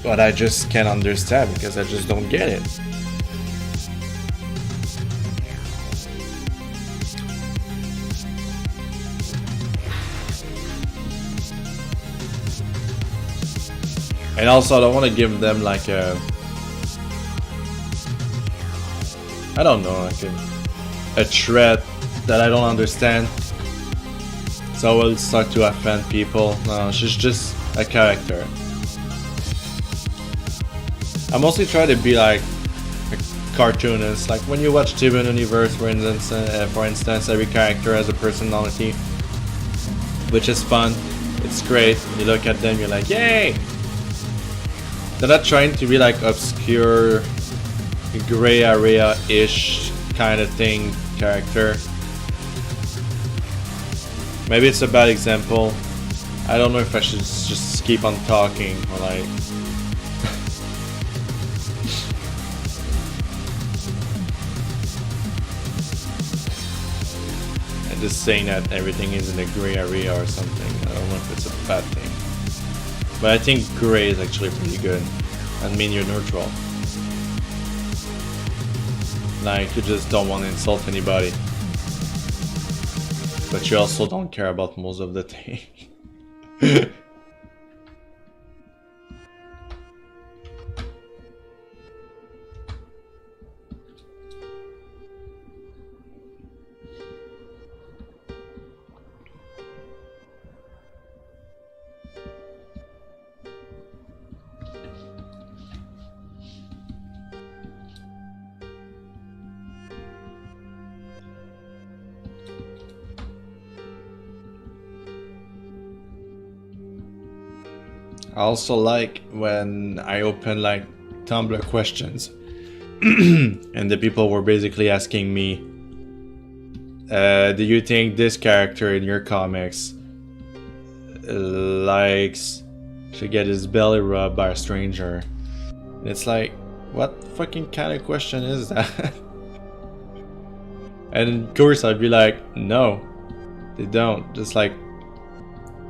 But I just can't understand because I just don't get it. And also, I don't want to give them like a, I don't know, like a threat that I don't understand. So I will start to offend people. No, she's just a character. I mostly try to be like a cartoonist. Like when you watch Steven Universe, for instance, every character has a personality, which is fun. It's great. You look at them, you're like, yay! They're not trying to be like obscure, gray area-ish kind of thing character. Maybe it's a bad example. I don't know if I should just keep on talking or like... and just saying that everything is in a gray area or something. I don't know if it's a bad thing. But I think gray is actually pretty good. I mean, you're neutral. Like, you just don't want to insult anybody. But you also don't care about most of the thing. I also like when I open like Tumblr questions and the people were basically asking me, do you think this character in your comics likes to get his belly rubbed by a stranger? And it's like, what fucking kind of question is that? And of course I'd be like, no, they don't. Just like,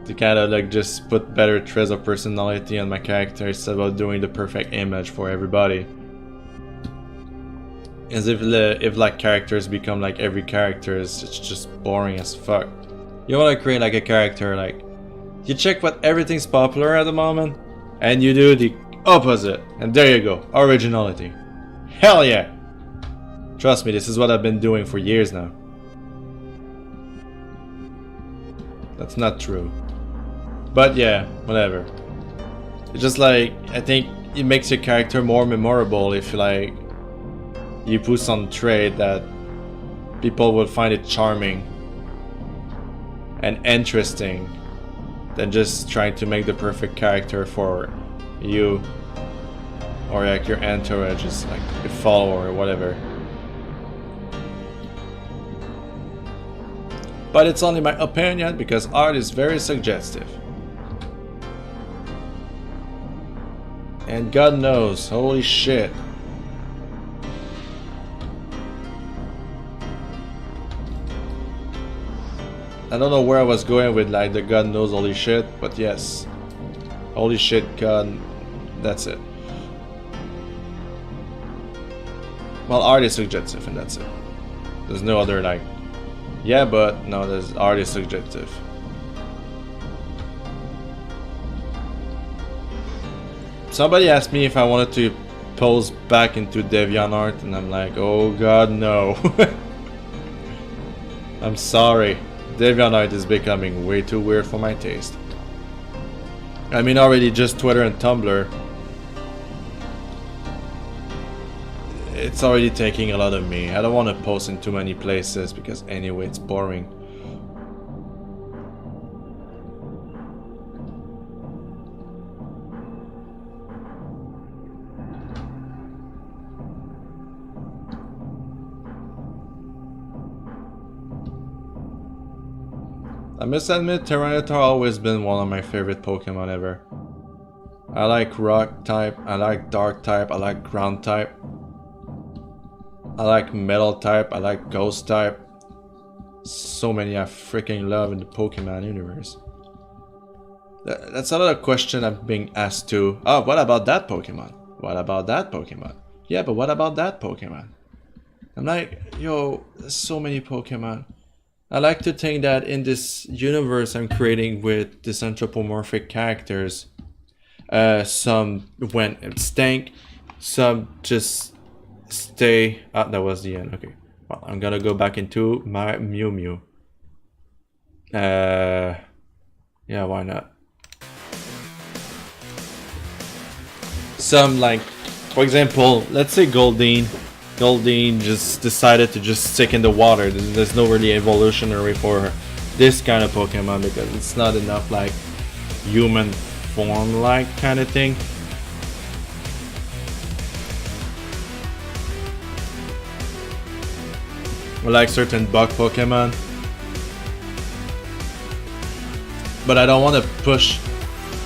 to kind of like just put better traits of personality on my character instead of doing the perfect image for everybody. As if like characters become like every character, it's just boring as fuck. You want to create like a character, like you check what everything's popular at the moment and you do the opposite, and there you go, originality. Hell yeah! Trust me, this is what I've been doing for years now. That's not true. But yeah, whatever. It's just like, I think it makes your character more memorable if like you put some trait that people will find it charming and interesting than just trying to make the perfect character for you or like your entourage, just like your follower or whatever. But it's only my opinion because art is very suggestive. And God knows, holy shit. I don't know where I was going with like the God knows holy shit, but yes. Holy shit, God, that's it. Well, art is subjective and that's it. There's no other like, yeah, but no, there's art is subjective. Somebody asked me if I wanted to pose back into DeviantArt, and I'm like, oh god, no. I'm sorry. DeviantArt is becoming way too weird for my taste. I mean, already just Twitter and Tumblr. It's already taking a lot of me. I don't want to post in too many places because anyway, it's boring. I must admit, Terminator always been one of my favorite Pokemon ever. I like rock type, I like dark type, I like ground type. I like metal type, I like ghost type. So many I freaking love in the Pokemon universe. That's another question I'm being asked too. Oh, what about that Pokemon? What about that Pokemon? Yeah, but what about that Pokemon? I'm like, yo, there's so many Pokemon. I like to think that in this universe I'm creating with these anthropomorphic characters, some went extinct, some just stay. Ah, that was the end. Okay, well, I'm gonna go back into my Mew Mew. Yeah, why not? Some, like, for example, let's say Goldeen. Goldeen just decided to just stick in the water. There's no really evolutionary for this kind of Pokemon because it's not enough like human form like kind of thing. Or like certain bug Pokemon. But I don't want to push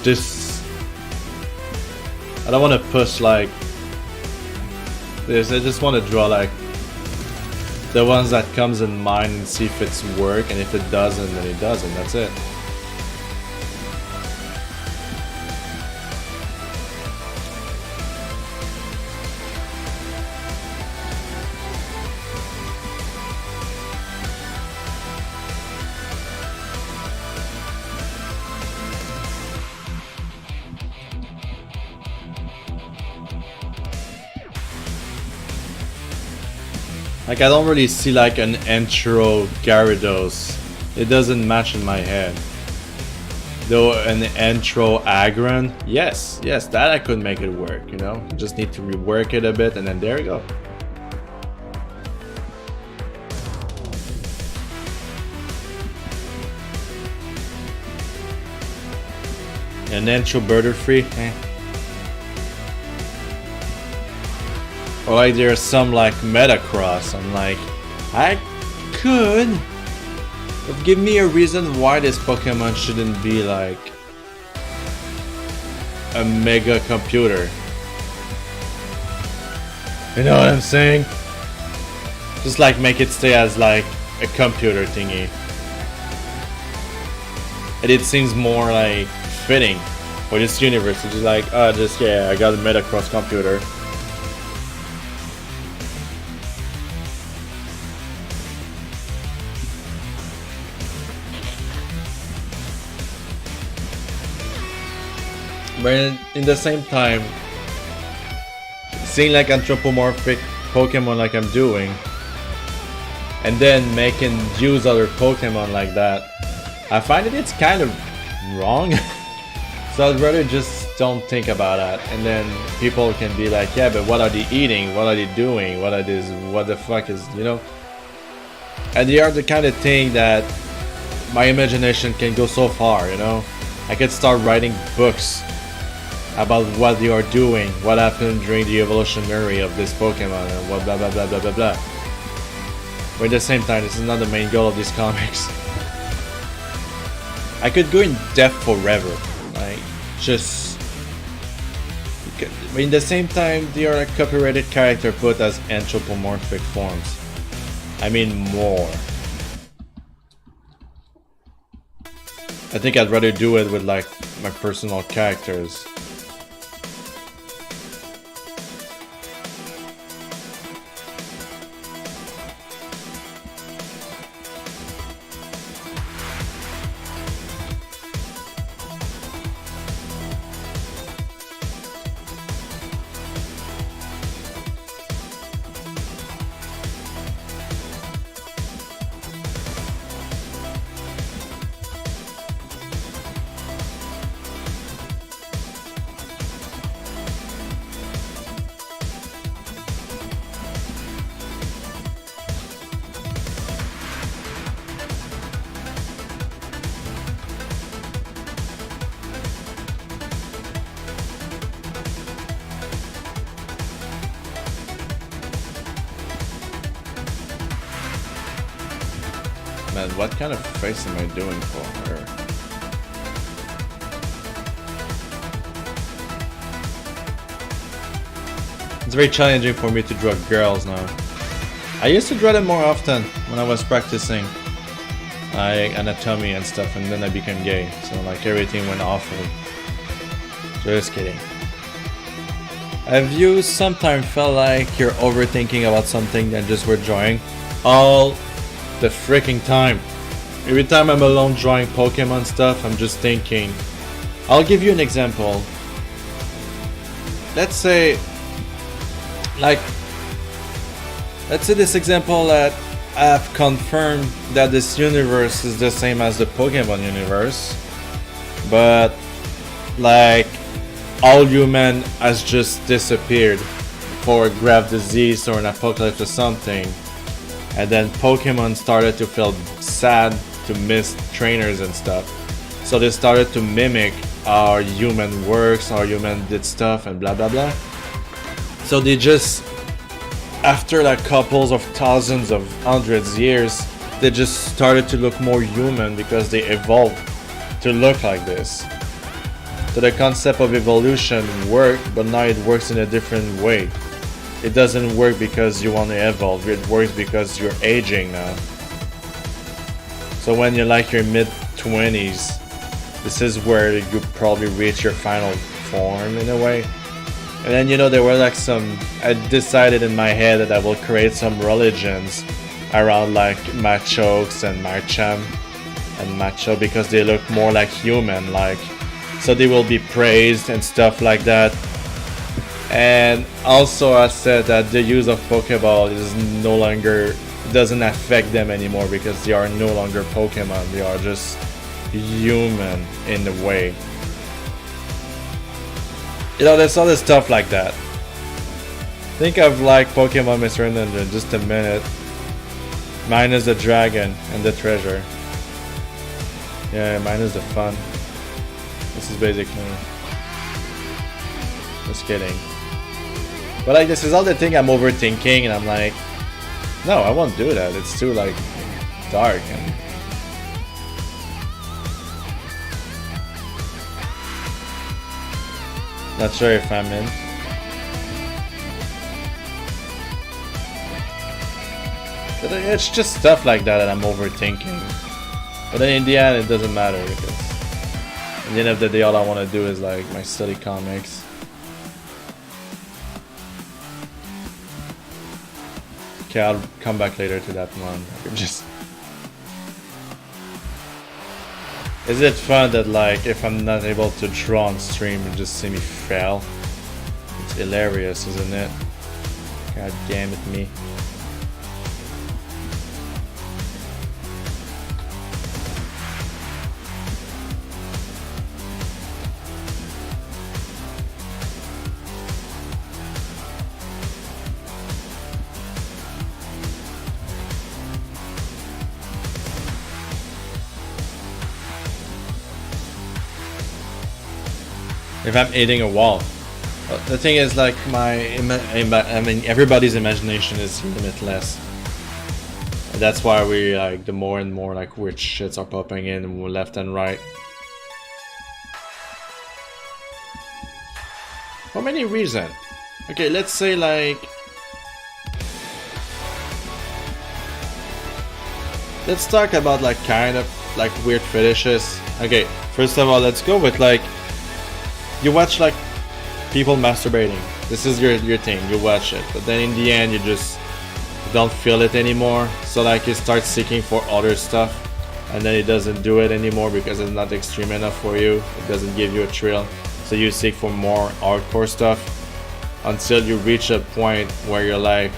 this. I don't want to push like this. I just want to draw like the ones that comes in mind and see if it's work, and if it doesn't, then it doesn't. That's it. Like, I don't really see like an intro Gyarados. It doesn't match in my head. Though an intro Aggron, yes, that I could make it work, you know? Just need to rework it a bit and then there you go. An intro Butterfree, eh. Or like there's some like Metacross. I'm like, I could, but give me a reason why this Pokemon shouldn't be like a mega computer. You know what I'm saying? Just like make it stay as like a computer thingy. And it seems more like fitting for this universe. It's just like, oh, just yeah, I got a Metacross computer. But in the same time, seeing like anthropomorphic Pokemon like I'm doing, and then making use other Pokemon like that, I find that it's kind of wrong. So I'd rather just don't think about that, and then people can be like, yeah, but what are they eating? What are they doing? What are this? What the fuck is, you know? And they are the kind of thing that my imagination can go so far, you know? I could start writing books about what they are doing, what happened during the evolutionary of this Pokemon, and what blah blah blah blah blah blah. But at the same time, this is not the main goal of these comics. I could go in depth forever, like just. But in the same time, they are a copyrighted character put as anthropomorphic forms. I mean more. I think I'd rather do it with like my personal characters. Man, what kind of face am I doing for her? It's very challenging for me to draw girls now. I used to draw them more often when I was practicing. like anatomy and stuff, and then I became gay. So like everything went awful. Just kidding. Have you sometimes felt like you're overthinking about something that just we're drawing? All the freaking time. Every time I'm alone drawing Pokemon stuff, I'm just thinking. I'll give you an example. Let's say this example that I've confirmed that this universe is the same as the Pokemon universe, but like all human has just disappeared for a grave disease or an apocalypse or something, and then Pokemon started to feel sad to miss trainers and stuff, so they started to mimic how human works, how human did stuff, and blah blah blah. So they just, after like couples of thousands of hundreds years, they just started to look more human because they evolved to look like this. So the concept of evolution worked, but now it works in a different way. It doesn't work because you want to evolve, it works because you're aging now. So when you're like your mid-20s, this is where you probably reach your final form in a way. And then, you know, there were like I decided in my head that I will create some religions around like Machokes and Marcham and Macho, because they look more like human, like, so they will be praised and stuff like that. And also I said that the use of Pokeball is no longer, doesn't affect them anymore because they are no longer Pokemon, they are just human in a way. You know, there's all this stuff like that. Think of like Pokemon Mr. Ninja in just a minute, minus the dragon and the treasure. Yeah, minus the fun. This is basically, just kidding. But like, this is all the thing I'm overthinking, and I'm like, no, I won't do that. It's too like dark and. Not sure if I'm in. But it's just stuff like that I'm overthinking. But then in the end, it doesn't matter because at the end of the day, all I want to do is like my study comics. Okay, I'll come back later to that one. Is it fun that like if I'm not able to draw on stream and just see me fail? It's hilarious, isn't it? God damn it me. If I'm hitting a wall. The thing is, like, I mean, everybody's imagination is limitless. And that's why we, like, the more and more, like, weird shits are popping in left and right. For many reasons. Okay, let's say, like... Let's talk about, like, kind of, like, weird fetishes. Okay, first of all, let's go with, like... You watch like people masturbating. This is your thing. You watch it, but then in the end you just don't feel it anymore. So like you start seeking for other stuff, and then it doesn't do it anymore because it's not extreme enough for you. It doesn't give you a thrill. So you seek for more hardcore stuff until you reach a point where you're like,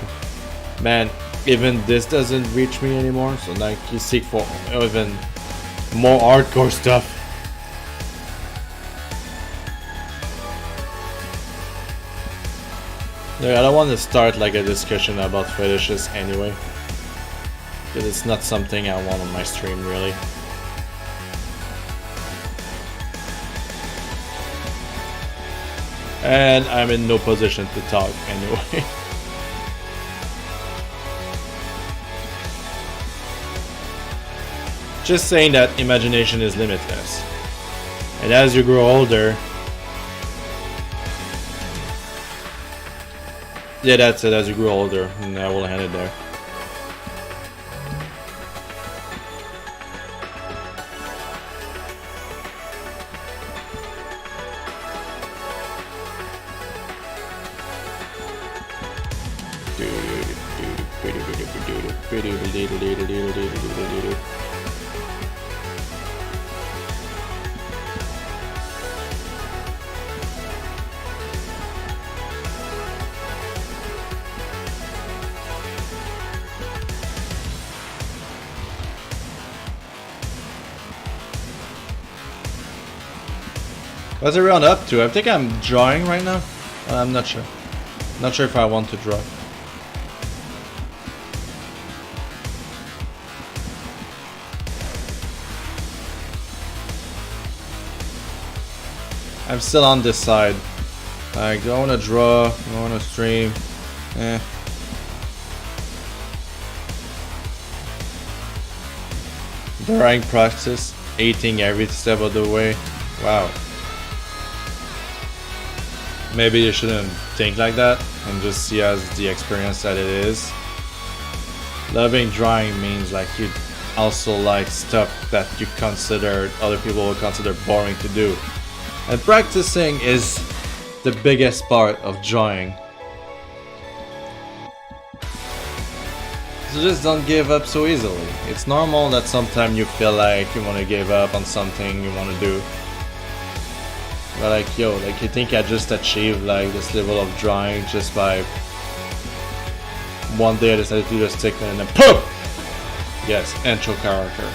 man, even this doesn't reach me anymore. So like you seek for even more hardcore stuff. No, I don't want to start like a discussion about fetishes anyway, because it's not something I want on my stream really. And I'm in no position to talk anyway. Just saying that imagination is limitless, and as you grow older. Yeah, that's it, as you grow older, and I will hand it there. What's everyone up to? I think I'm drawing right now. I'm not sure. Not sure if I want to draw. I'm still on this side. Like, do I want to draw? Do I want to stream? Drawing practice, eating every step of the way. Wow. Maybe you shouldn't think like that and just see as the experience that it is. Loving drawing means like you also like stuff that you consider other people will consider boring to do. And practicing is the biggest part of drawing. So just don't give up so easily. It's normal that sometimes you feel like you want to give up on something you want to do. But like, yo, like you think I just achieved like this level of drawing just by one day I decided to do the stickman and then POOF! Yes, intro character.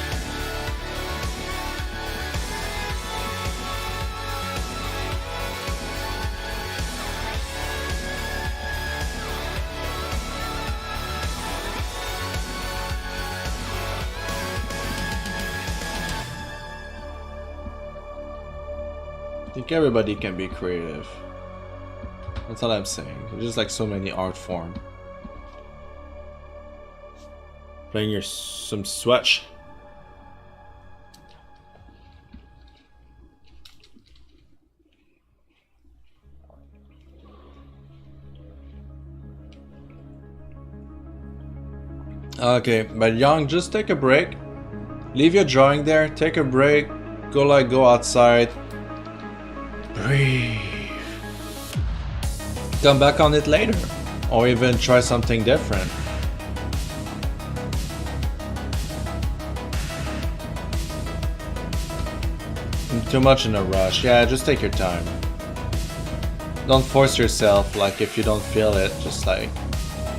I think everybody can be creative. That's all I'm saying. There's just like so many art forms. Playing some Switch. Okay, but Young, just take a break. Leave your drawing there, take a break, go outside. Breathe. Come back on it later. Or even try something different. Too much in a rush. Yeah, just take your time. Don't force yourself, like if you don't feel it, just like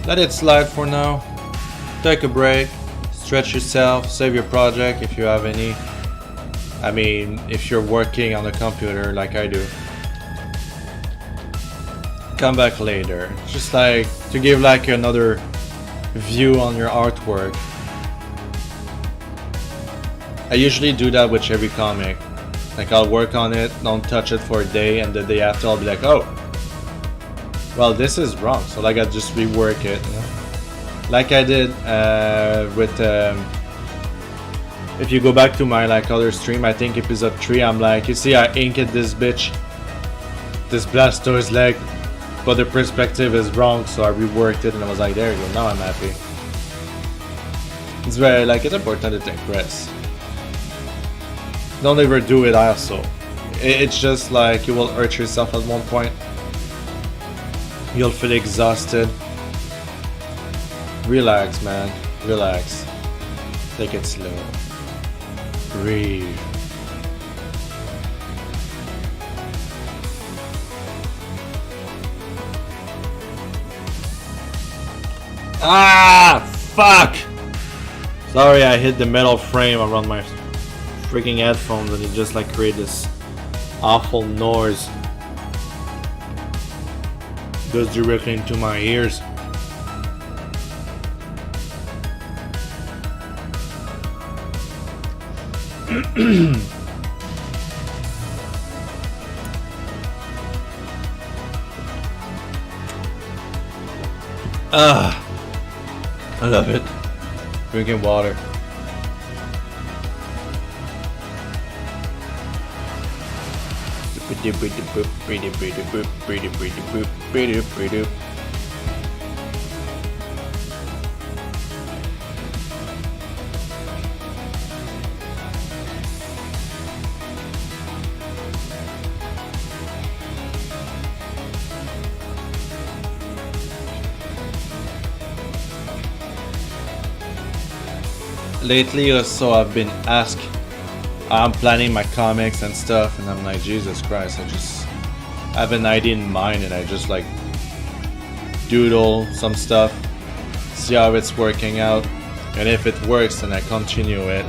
let it slide for now. Take a break, stretch yourself, save your project if you have any. I mean, if you're working on a computer like I do. Come back later. Just like to give like another view on your artwork. I usually do that with every comic. Like I'll work on it, don't touch it for a day, and the day after I'll be like, oh, well this is wrong, so like I just rework it, you know? Like I did with if you go back to my like other stream, I think episode 3, I'm like, you see I inked this bitch, this Blastoise leg, but the perspective is wrong, so I reworked it and I was like, there you go, now I'm happy. It's very like, it's important to take risks. Don't overdo it also. It's just like you will hurt yourself at one point. You'll feel exhausted. Relax, man. Relax. Take it slow. Breathe. Ah! Fuck! Sorry, I hit the metal frame around my freaking headphones and it just like created this awful noise. Goes directly into my ears. I love it. Drinking water. lately also I've been asked, I'm planning my comics and stuff, and I'm like, Jesus Christ, I just have an idea in mind and I just like doodle some stuff, see how it's working out, and if it works then I continue it.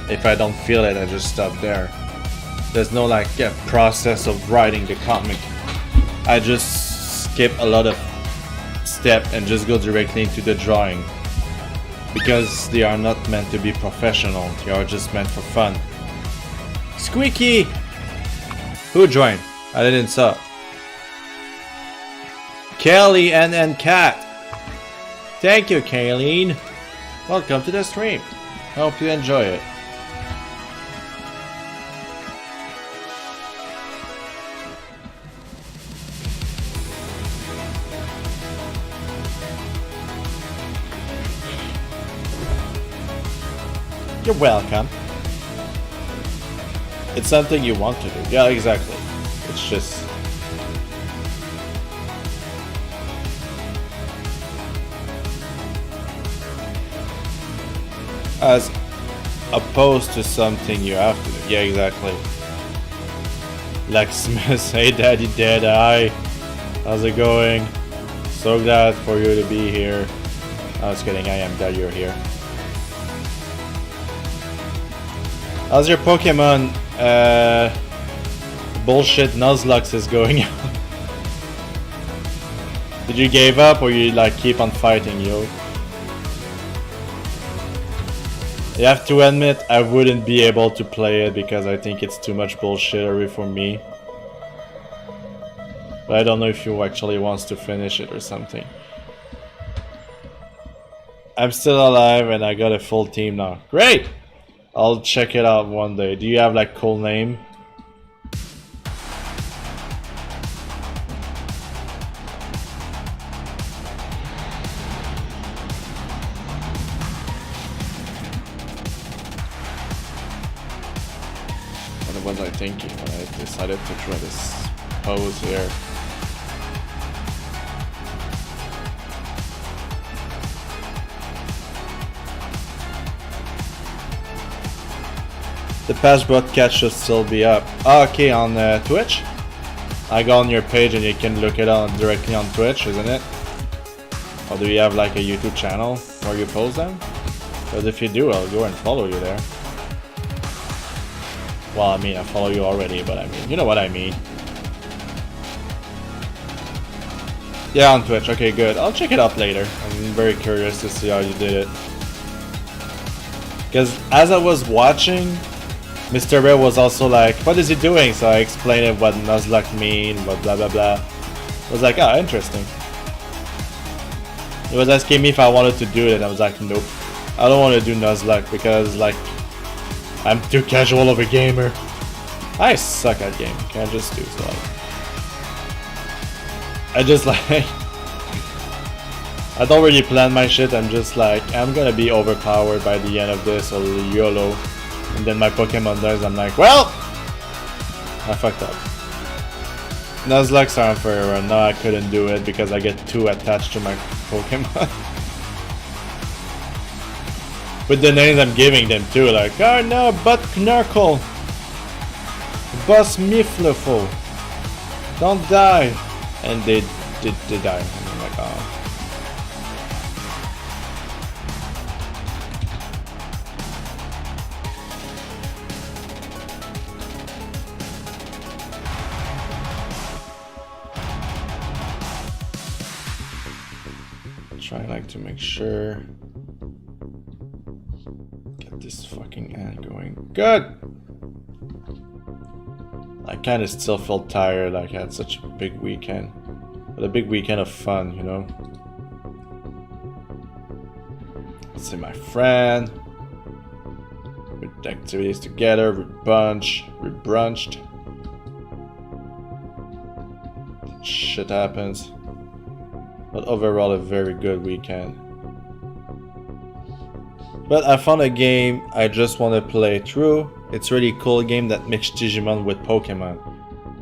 If I don't feel it, I just stop there. There's no like process of writing the comic. I just skip a lot of steps and just go directly into the drawing. Because they are not meant to be professional, they are just meant for fun. Squeaky! Who joined? I didn't saw. Kelly and Cat. Thank you, Kayleen. Welcome to the stream. Hope you enjoy it. You're welcome. It's something you want to do. Yeah, exactly. It's just... as opposed to something you have to do. Yeah, exactly. Like Smith, hey Daddy Deadeye. How's it going? So glad for you to be here. I was kidding, I am glad you're here. How's your Pokemon bullshit Nuzlocke is going on? Did you give up or you like keep on fighting, yo? You have to admit I wouldn't be able to play it because I think it's too much bullshittery for me. But I don't know if you actually wants to finish it or something. I'm still alive and I got a full team now. Great! I'll check it out one day. Do you have like cool name? What was I thinking when I decided to try this pose here? The past broadcast should still be up. Oh, okay, on Twitch? I go on your page and you can look it on directly on Twitch, isn't it? Or do you have like a YouTube channel where you post them? Because if you do, I'll go and follow you there. Well, I mean, I follow you already, but I mean, you know what I mean. Yeah, on Twitch. Okay, good. I'll check it out later. I'm very curious to see how you did it. Because as I was watching, Mr. Ray was also like, what is he doing? So I explained it, what Nuzlocke mean, what blah blah blah. I was like, ah, interesting. He was asking me if I wanted to do it, and I was like, nope. I don't want to do Nuzlocke because, like, I'm too casual of a gamer. I suck at gaming, can't just do so. I just like... I don't really plan my shit, I'm just like, I'm gonna be overpowered by the end of this, or YOLO. And then my Pokemon dies, I'm like, well! I fucked up. Nuzlocke are forever, no I couldn't do it because I get too attached to my Pokemon. With the names I'm giving them too, like, oh no, Butt Knurkle! Boss Miffleful! Don't die! And they die. I'm like, oh. Trying like to make sure. Get this fucking ad going. Good! I kinda still feel tired, like I had such a big weekend. But a big weekend of fun, you know? Let's see my friend. We did activities together, we brunched. Shit happens. But overall a very good weekend. But I found a game I just want to play through. It's a really cool game that mixed Digimon with Pokemon.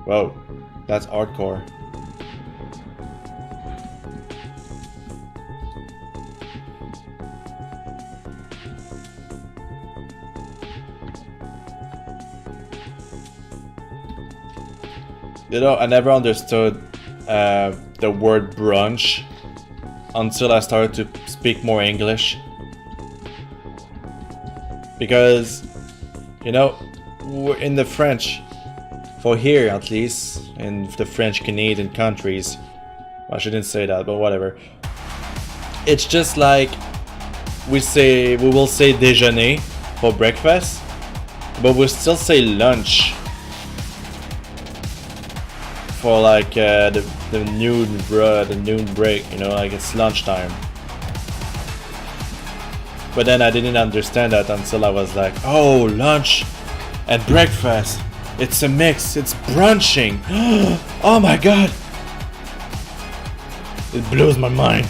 Whoa, that's hardcore. You know, I never understood the word brunch until I started to speak more English. Because, you know, in the French, for here at least, in the French Canadian countries, I shouldn't say that, but whatever. It's just like we will say déjeuner for breakfast, but we still say lunch for like the noon break, you know, like it's lunchtime. But then I didn't understand that until I was like, oh, lunch and breakfast, it's a mix, it's brunching. Oh my god, it blows my mind.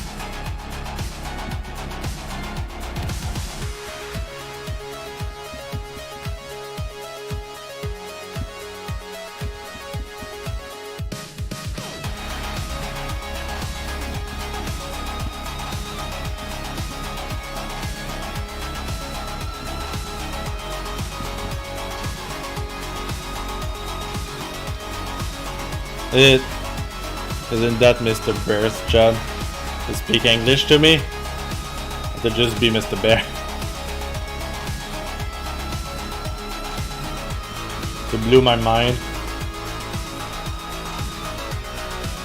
Isn't that Mr. Bear's job to speak English to me? Or to just be Mr. Bear? It blew my mind.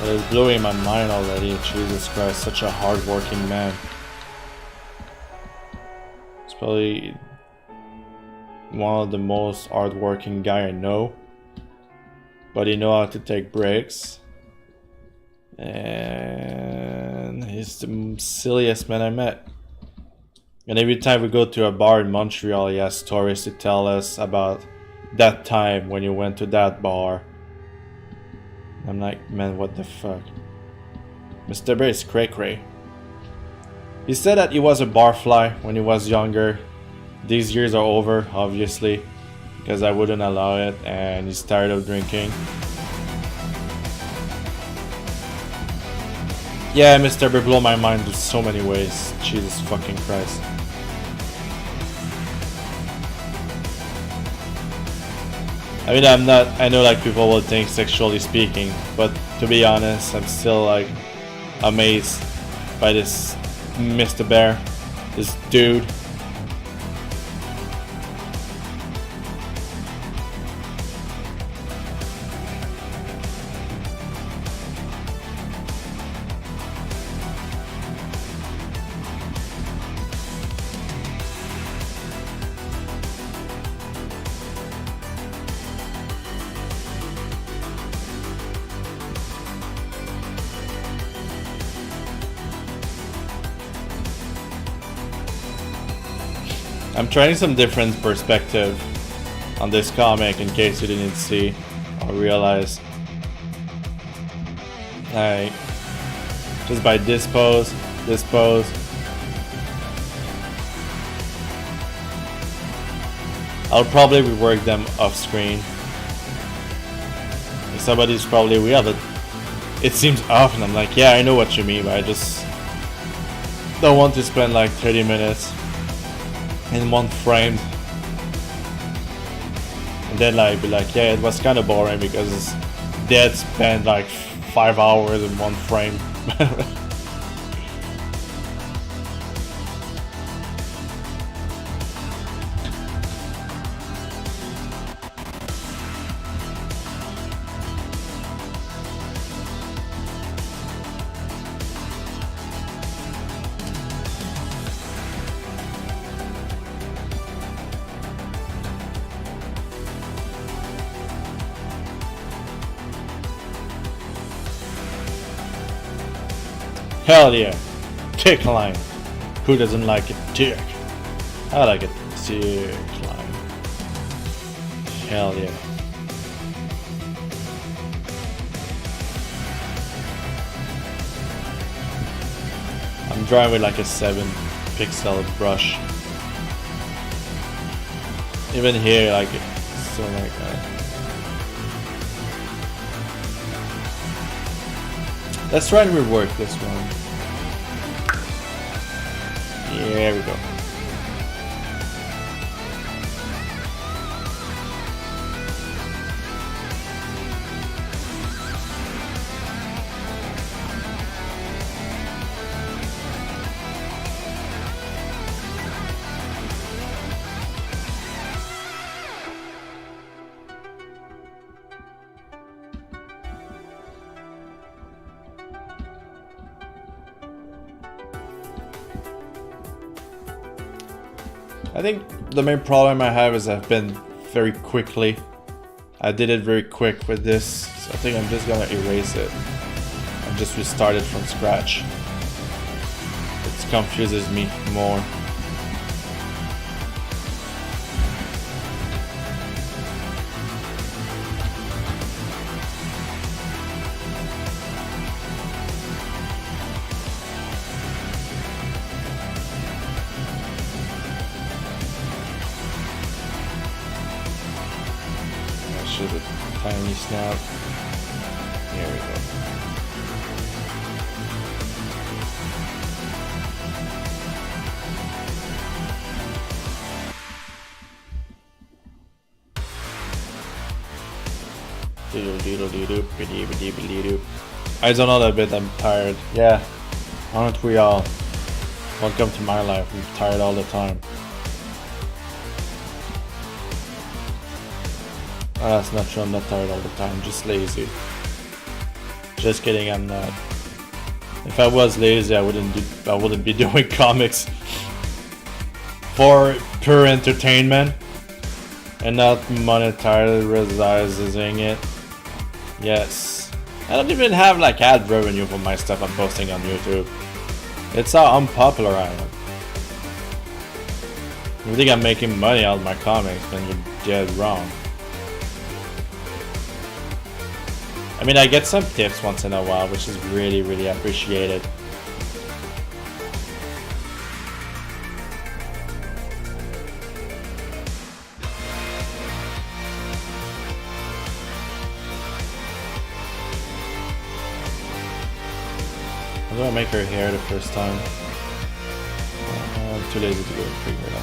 It's blowing my mind already. Jesus Christ, such a hard-working man. He's probably one of the most hard-working guy I know. But he knows how to take breaks. And he's the silliest man I met. And every time we go to a bar in Montreal, he has stories to tell us about that time when you went to that bar. I'm like, man, what the fuck? Mr. Bear is cray-cray. He said that he was a barfly when he was younger. These years are over, obviously, because I wouldn't allow it, and he's tired of drinking. Yeah, Mr. Bear blew my mind in so many ways. Jesus fucking Christ. I mean, I know like people will think sexually speaking, but to be honest, I'm still like amazed by this Mr. Bear, this dude. I'm trying some different perspective on this comic in case you didn't see or realize. Like, just by this pose. I'll probably rework them off screen. Somebody's probably weird, but it seems off, and I'm like, yeah, I know what you mean, but I just don't want to spend like 30 minutes in one frame and then like be like, yeah, it was kind of boring because Dead spent like 5 hours in one frame. Hell yeah, dick line. Who doesn't like a dick? I like a dick line. Hell yeah. I'm drawing with like a 7-pixel brush. Even here, like it's still like that. Let's try to rework this one. Here we go. I think the main problem I have is I've been very quickly. I did it very quick with this, so I think I'm just gonna erase it and just restart it from scratch. It confuses me more. A tiny snout. Here we go. I don't know that bit, I'm tired. Yeah, aren't we all? Welcome to my life, I'm tired all the time. Oh, that's not true, I'm not tired all the time, I'm just lazy. Just kidding, I'm not. If I was lazy, I wouldn't be doing comics for pure entertainment and not monetizing it. Yes. I don't even have like ad revenue for my stuff I'm posting on YouTube. It's how unpopular I am. If you think I'm making money out of my comics, then you're dead wrong. I mean, I get some tips once in a while, which is really, really appreciated. I'm gonna make her hair the first time. I'm too lazy to go and figure it out.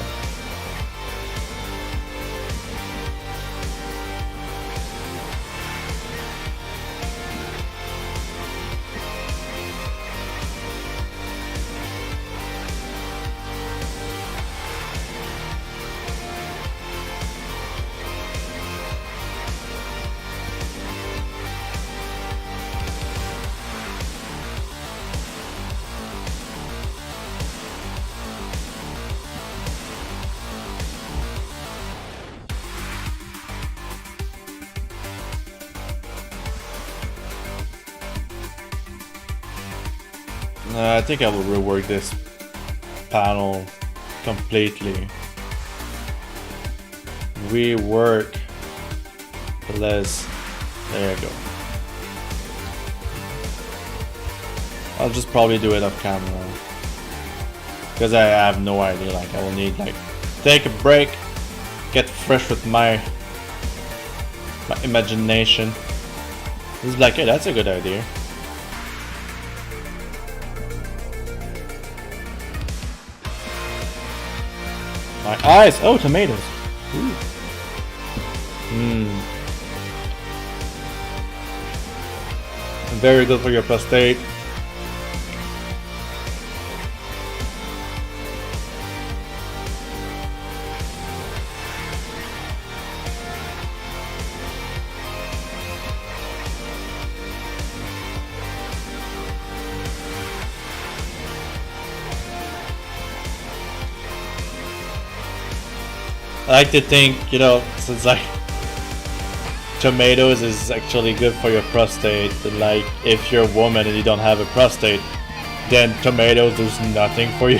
I think I will rework this panel completely. Rework this. There you go. I'll just probably do it off camera because I have no idea. Like I will need like take a break, get fresh with my imagination. This is like, hey, that's a good idea. My eyes! Oh, tomatoes! Very good for your prostate. I like to think, you know, since like tomatoes is actually good for your prostate, like if you're a woman and you don't have a prostate, then tomatoes does nothing for you.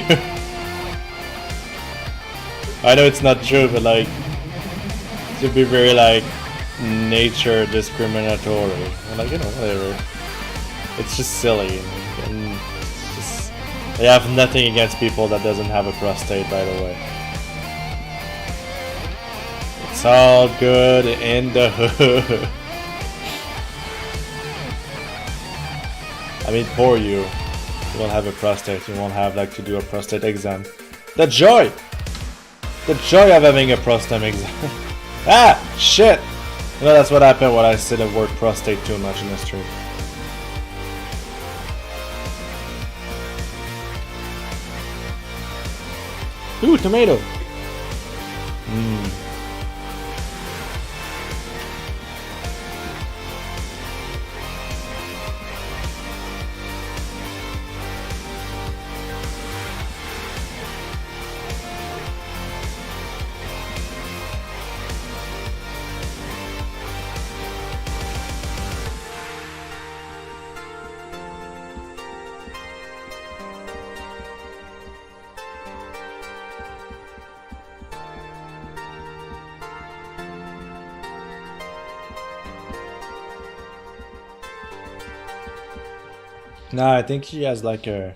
I know it's not true, but like to be very like nature discriminatory, like, you know, whatever. It's just silly, and it's just, I have nothing against people that doesn't have a prostate, by the way. It's all good in the hood. I mean, poor you. You don't have a prostate. You won't have like to do a prostate exam. The joy! The joy of having a prostate exam. Ah! Shit! You know, that's what happened when I said the word prostate too much in the stream. Ooh, tomato! No, I think she has like a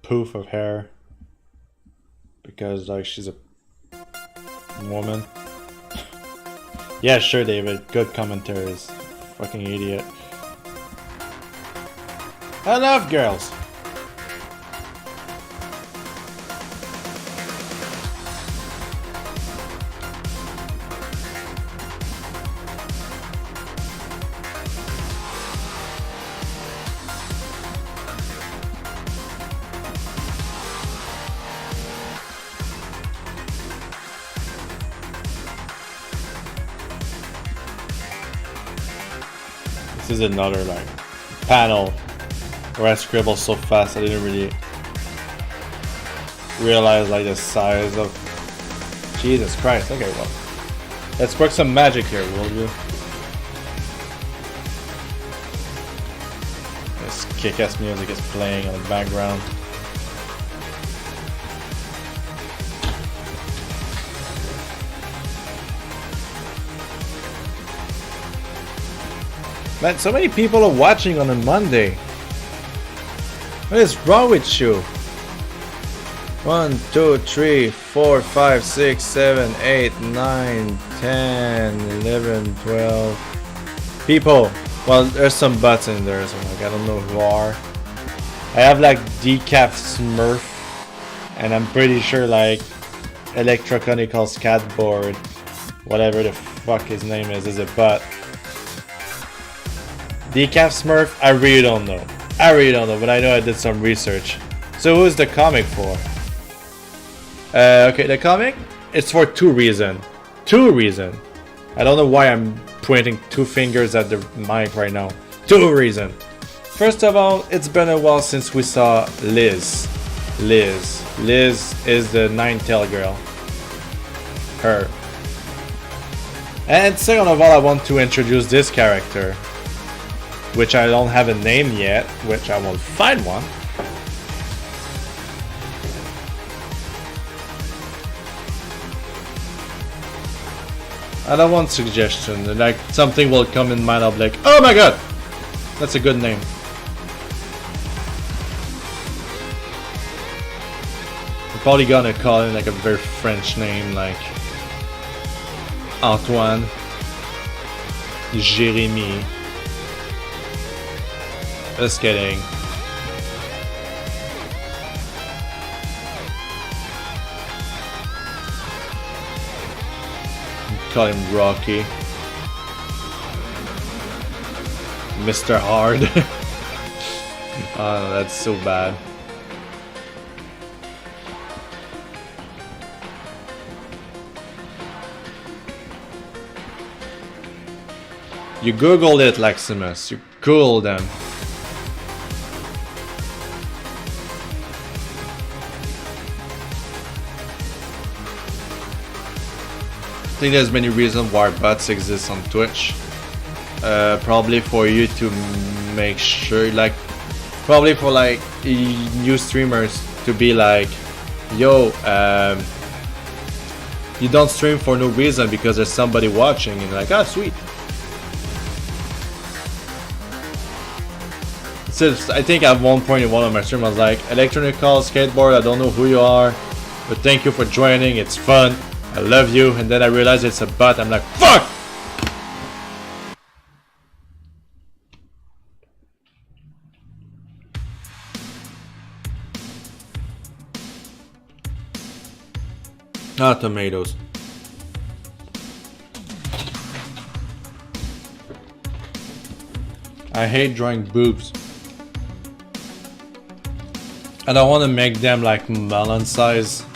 poof of hair because like she's a woman. Yeah, sure, David. Good commentaries. Fucking idiot. I love girls. This is another like panel where I scribble so fast I didn't really realize like the size of Jesus Christ. Okay, well, let's work some magic here, will you? This kick-ass music is playing in the background. Man, so many people are watching on a Monday. What is wrong with you? 1, 2, 3, 4, 5, 6, 7, 8, 9, 10, 11, 12 people. Well, there's some butts in there, so like I don't know who are. I have like Decaf Smurf, and I'm pretty sure like Electroconical Scatboard, whatever the fuck his name is a butt. Decaf Smurf, I really don't know. But I know I did some research. So who's the comic for? Okay, the comic? It's for two reasons. I don't know why I'm pointing two fingers at the mic right now. Two reasons. First of all, it's been a while since we saw Liz. Liz is the nine-tailed girl. Her. And second of all, I want to introduce this character, which I don't have a name yet, which I will find one. I don't want suggestion, like something will come in mind, I'll be like, oh my god, that's a good name. I'm probably gonna call it like a very French name, like Antoine, Jérémy. Just kidding. Call him Rocky. Mr. Hard. Oh, that's so bad. You googled it, Leximus. You googled them. I think there's many reasons why bots exist on Twitch. Probably for you to make sure, like, probably for like new streamers to be like, yo, you don't stream for no reason because there's somebody watching, and like, ah, sweet. So I think at one point in one of my streams I was like, Electronical Skateboard, I don't know who you are, but thank you for joining, it's fun. I love you, and then I realize it's a bot. I'm like, fuck! Ah, tomatoes. I hate drawing boobs. I don't want to make them like melon size.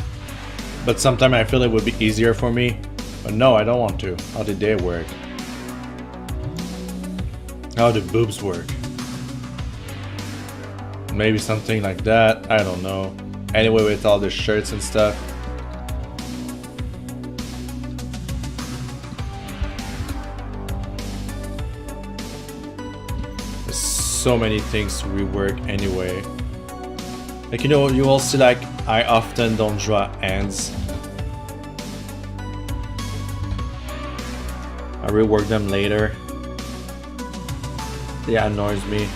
But sometimes I feel it would be easier for me. But no, I don't want to. How did they work? How do boobs work? Maybe something like that. I don't know. Anyway, with all the shirts and stuff. There's so many things to rework anyway. Like, you know, you will see like I often don't draw hands. I rework them later. Yeah, annoys me.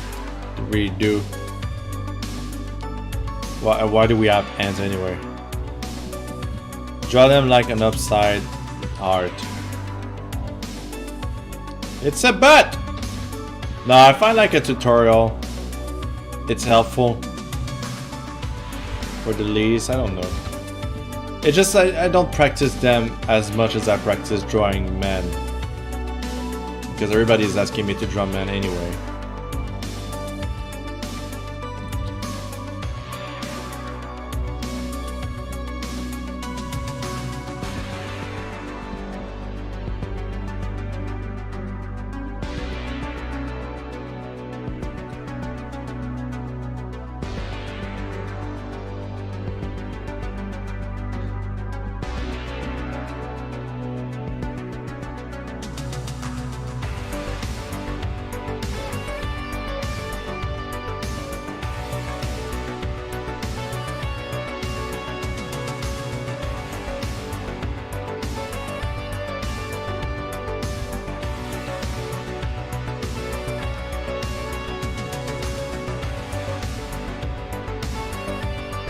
redo. Why do we have ants anyway? Draw them like an upside art. It's a butt! No, I find like a tutorial. It's helpful. For the least, I don't know. It's just I don't practice them as much as I practice drawing men. Because everybody's asking me to draw men anyway.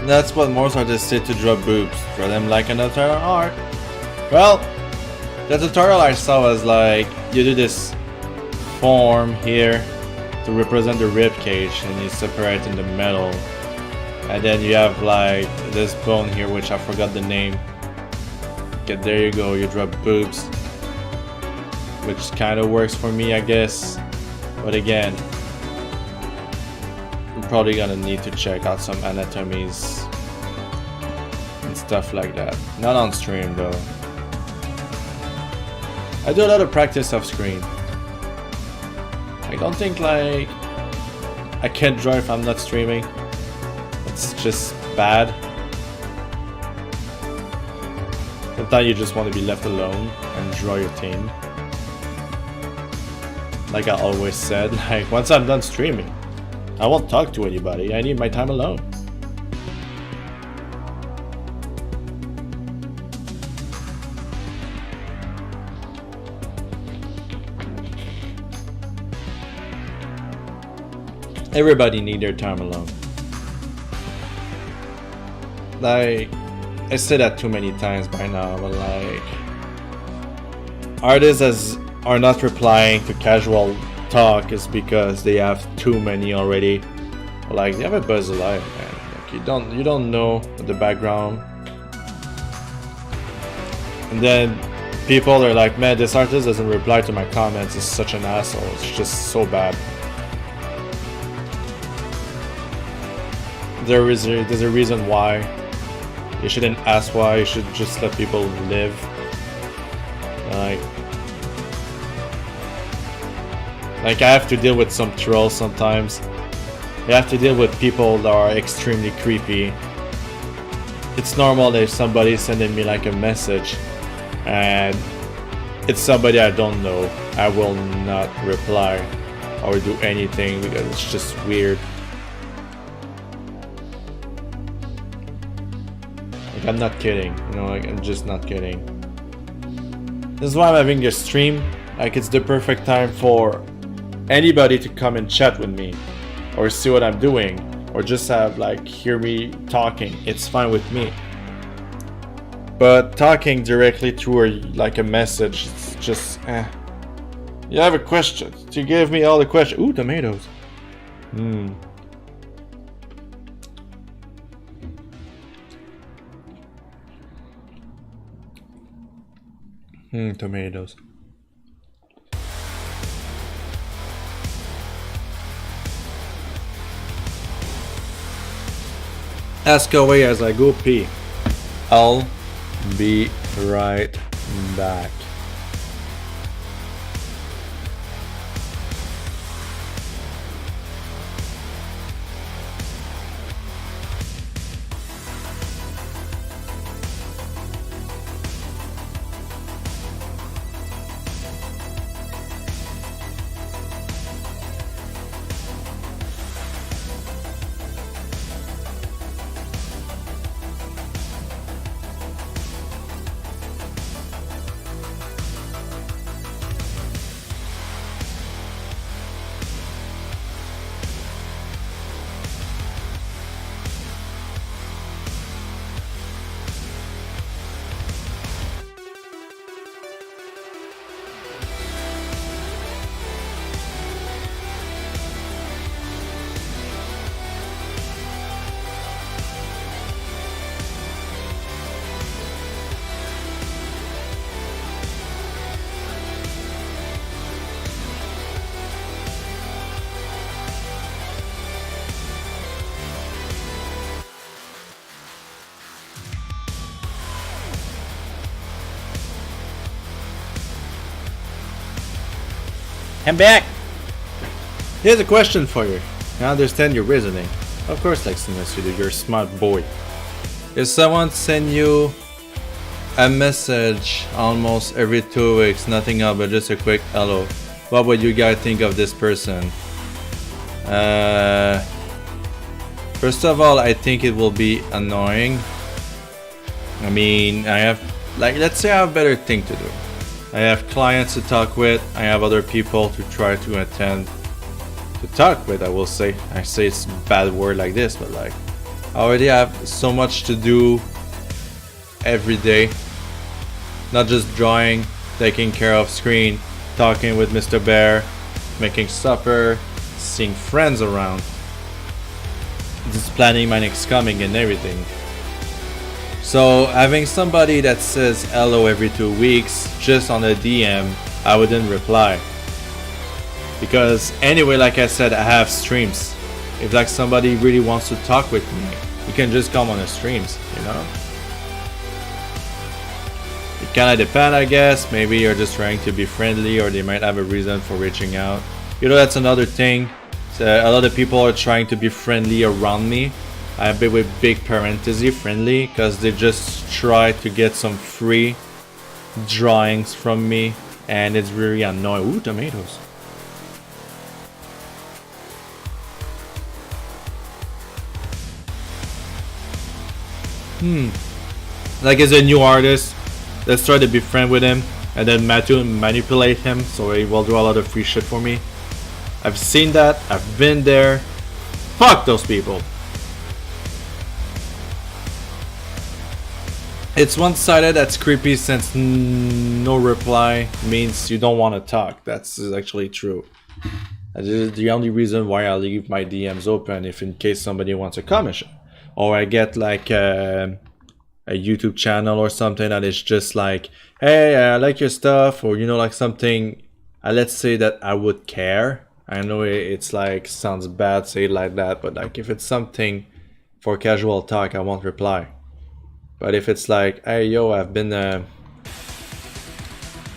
That's what most artists say to draw boobs. Draw them like another art. Well, the tutorial I saw was like, you do this form here to represent the rib cage and you separate in the middle. And then you have like this bone here, which I forgot the name. Okay, there you go, you draw boobs. Which kind of works for me, I guess. But again, I'm probably gonna need to check out some anatomies and stuff like that. Not on stream though. I do a lot of practice off screen. I don't think like I can't draw if I'm not streaming. It's just bad. Sometimes you just want to be left alone and draw your thing. Like I always said, like once I'm done streaming, I won't talk to anybody. I need my time alone. Everybody need their time alone. Like, I said that too many times by now, but like, artists are not replying to casual talk is because they have too many already. Like, they have a buzz alive, man. Like, you don't know the background. And then people are like, man, this artist doesn't reply to my comments. It's such an asshole. It's just so bad. There's a reason why. You shouldn't ask why. You should just let people live. Like I have to deal with some trolls sometimes. I have to deal with people that are extremely creepy. It's normal if somebody's sending me like a message and it's somebody I don't know. I will not reply or do anything because it's just weird. Like, I'm not kidding, you know, like, I'm just not kidding. This is why I'm having a stream. Like, it's the perfect time for anybody to come and chat with me or see what I'm doing or just have like hear me talking. It's fine with me. But talking directly through like a message, it's just You have a question. You gave me all the questions. Ooh, tomatoes. Tomatoes. Ask away as I go pee. I'll be right back. I'm back! Here's a question for you. I understand your reasoning. Of course, Leximus, you do. You're a smart boy. If someone send you a message almost every 2 weeks, nothing else but just a quick hello, what would you guys think of this person? First of all, I think it will be annoying. I mean, I have, like, let's say I have better thing to do. I have clients to talk with, I have other people to try to attend to talk with, I will say. I say it's a bad word like this, but like, I already have so much to do every day. Not just drawing, taking care of screen, talking with Mr. Bear, making supper, seeing friends around, just planning my next coming and everything. So having somebody that says hello every 2 weeks just on a DM, I wouldn't reply. Because anyway, like I said, I have streams. If like somebody really wants to talk with me, you can just come on the streams, you know? It kinda depends, I guess. Maybe you're just trying to be friendly, or they might have a reason for reaching out. You know, that's another thing. So a lot of people are trying to be friendly around me. I have been with big parentheses friendly, because they just try to get some free drawings from me, and it's really annoying. Ooh, tomatoes. Like, as a new artist, let's try to be friend with him, and then manipulate him so he will do a lot of free shit for me. I've seen that, I've been there. Fuck those people. It's one-sided, that's creepy, since no reply means you don't want to talk. That's actually true. That is the only reason why I leave my DMs open, if in case somebody wants a commission. Or I get like a YouTube channel or something that is just like, hey, I like your stuff, or you know, like something, let's say that I would care. I know it's like, sounds bad say it like that, but like if it's something for casual talk, I won't reply. But if it's like, hey yo, I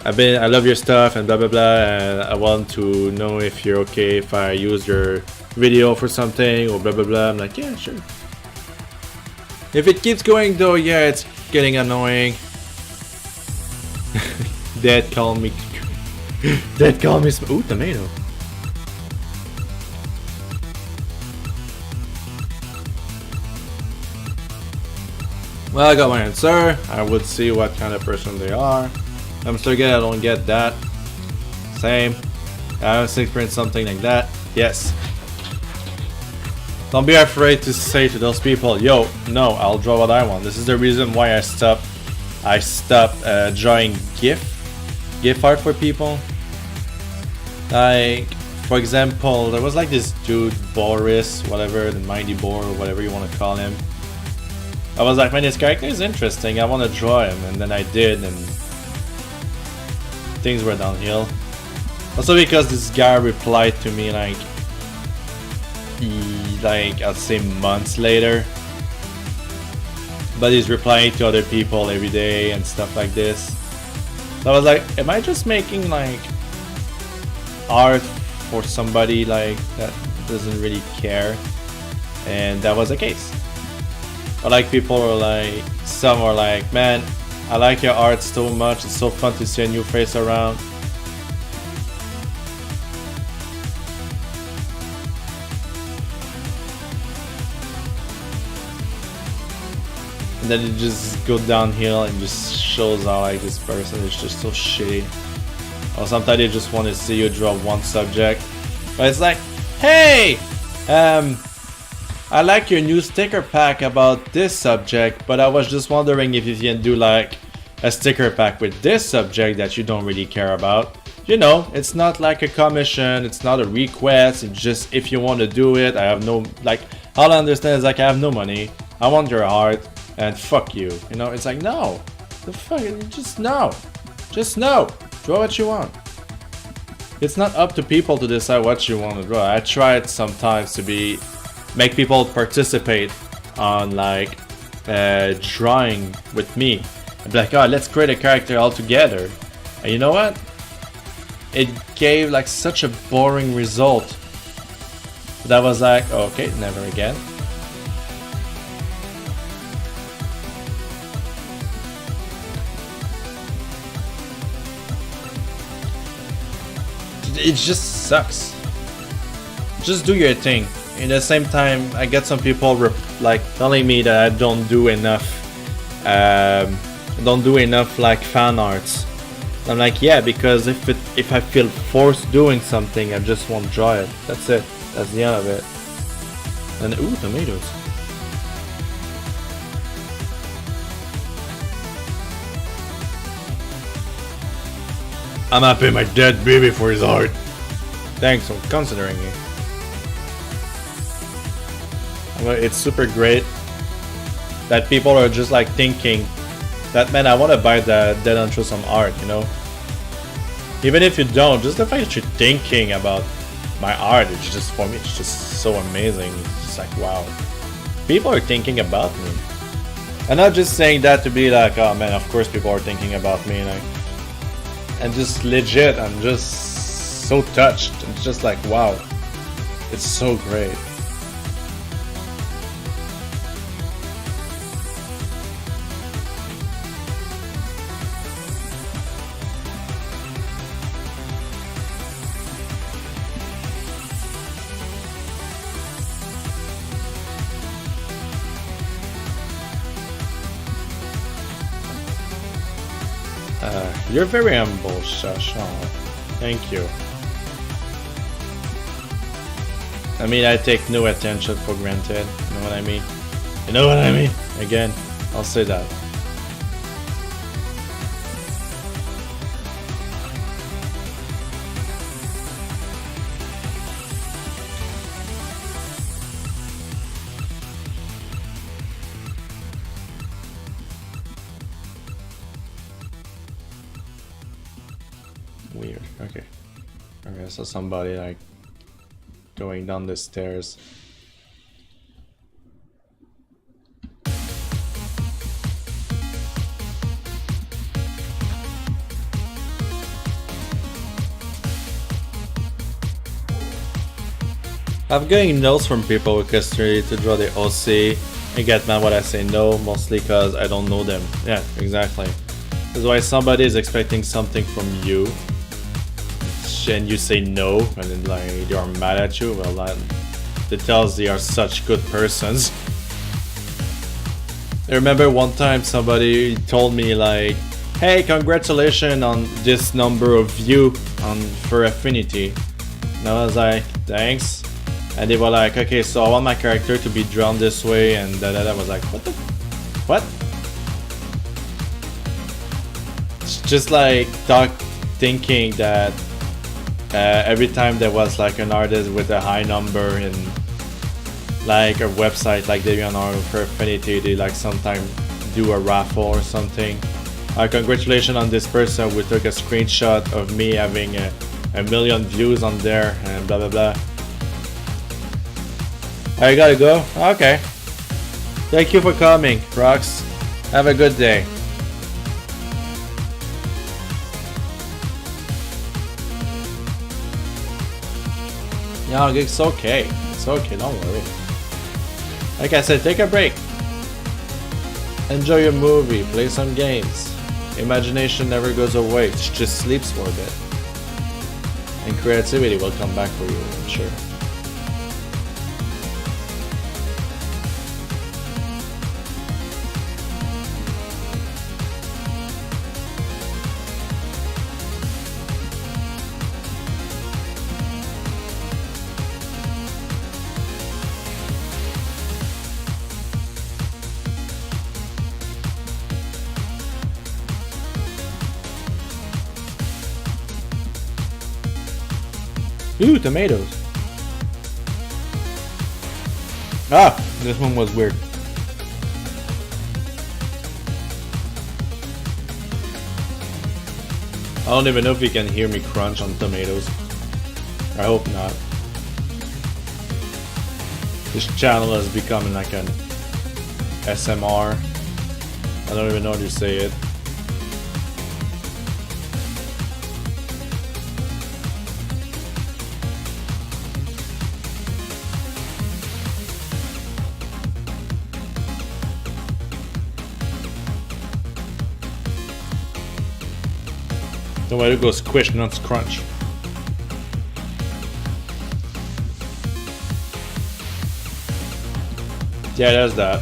love your stuff and blah blah blah, and I want to know if you're okay if I use your video for something or blah blah blah, I'm like, yeah, sure. If it keeps going though, yeah, it's getting annoying. Dad called me. Dad called me. Ooh, tomato. Well, I got my answer. I would see what kind of person they are. I'm still good. I don't get that. Same. I have experienced something like that. Yes. Don't be afraid to say to those people, yo, no, I'll draw what I want. This is the reason why I stopped drawing GIF art for people. Like, for example, there was like this dude, Boris, whatever, the Mighty Boar, or whatever you want to call him. I was like, man, this character is interesting, I want to draw him, and then I did, and things were downhill. Also because this guy replied to me like, I'd say months later, but he's replying to other people every day and stuff like this. So I was like, am I just making like art for somebody like that doesn't really care? And that was the case. But like people were like, some were like, man, I like your art so much, it's so fun to see a new face around. And then it just goes downhill and just shows how like this person is just so shitty. Or sometimes they just want to see you draw one subject. But it's like, hey! I like your new sticker pack about this subject, but I was just wondering if you can do like a sticker pack with this subject that you don't really care about. You know, it's not like a commission, it's not a request, it's just if you want to do it. I have no, like, all I understand is like I have no money, I want your art, and fuck you. You know, it's like, no, the fuck, just no. Just no, draw what you want. It's not up to people to decide what you want to draw. I tried sometimes to make people participate on like drawing with me. I'd be like, oh, let's create a character all together. And you know what? it gave like such a boring result that I was like, oh, okay, never again. It just sucks. Just do your thing. At the same time, I get some people like telling me that I don't do enough like fan arts. I'm like, yeah, because if I feel forced doing something, I just won't draw it. That's it. That's the end of it. And ooh, tomatoes. I'm gonna pay my dead baby for his art. Thanks for considering me. It's super great that people are just like thinking that, man, I want to buy the Deadanthro some art, you know? Even if you don't, just the fact that you're thinking about my art, it's just, for me, it's just so amazing. It's just like, wow. People are thinking about me. I'm not just saying that to be like, oh man, of course people are thinking about me. Like, and just legit, I'm just so touched. It's just like, wow. It's so great. You're very humble, Shashan. Thank you. I mean, I take no attention for granted. You know what I mean? You know what I mean? Again, I'll say that. Weird. Okay. Okay, so somebody like going down the stairs. I'm getting notes from people because to draw the OC. I get mad when I say no, mostly because I don't know them. Yeah, exactly. That's why somebody is expecting something from you, and you say no, and then like they are mad at you. Well, that tells they are such good persons. I remember one time somebody told me like, "Hey, congratulations on this number of views for Affinity," and I was like, "Thanks." And they were like, "Okay, so I want my character to be drawn this way," and I was like, "What the? What?" It's just like thinking that every time there was like an artist with a high number in like a website like Deadanthro for Affinity, they like sometimes do a raffle or something. Congratulations on this person, we took a screenshot of me having a million views on there and blah blah blah. I gotta go? Okay. Thank you for coming, Rox. Have a good day. No, it's okay. It's okay, don't worry. Like I said, take a break. Enjoy your movie, play some games. Imagination never goes away, it just sleeps for a bit. And creativity will come back for you, I'm sure. Ooh, tomatoes. Ah, this one was weird. I don't even know if you can hear me crunch on tomatoes. I hope not. This channel is becoming like an SMR. I don't even know how to say it. The way to go squish, not crunch. Yeah, there's that.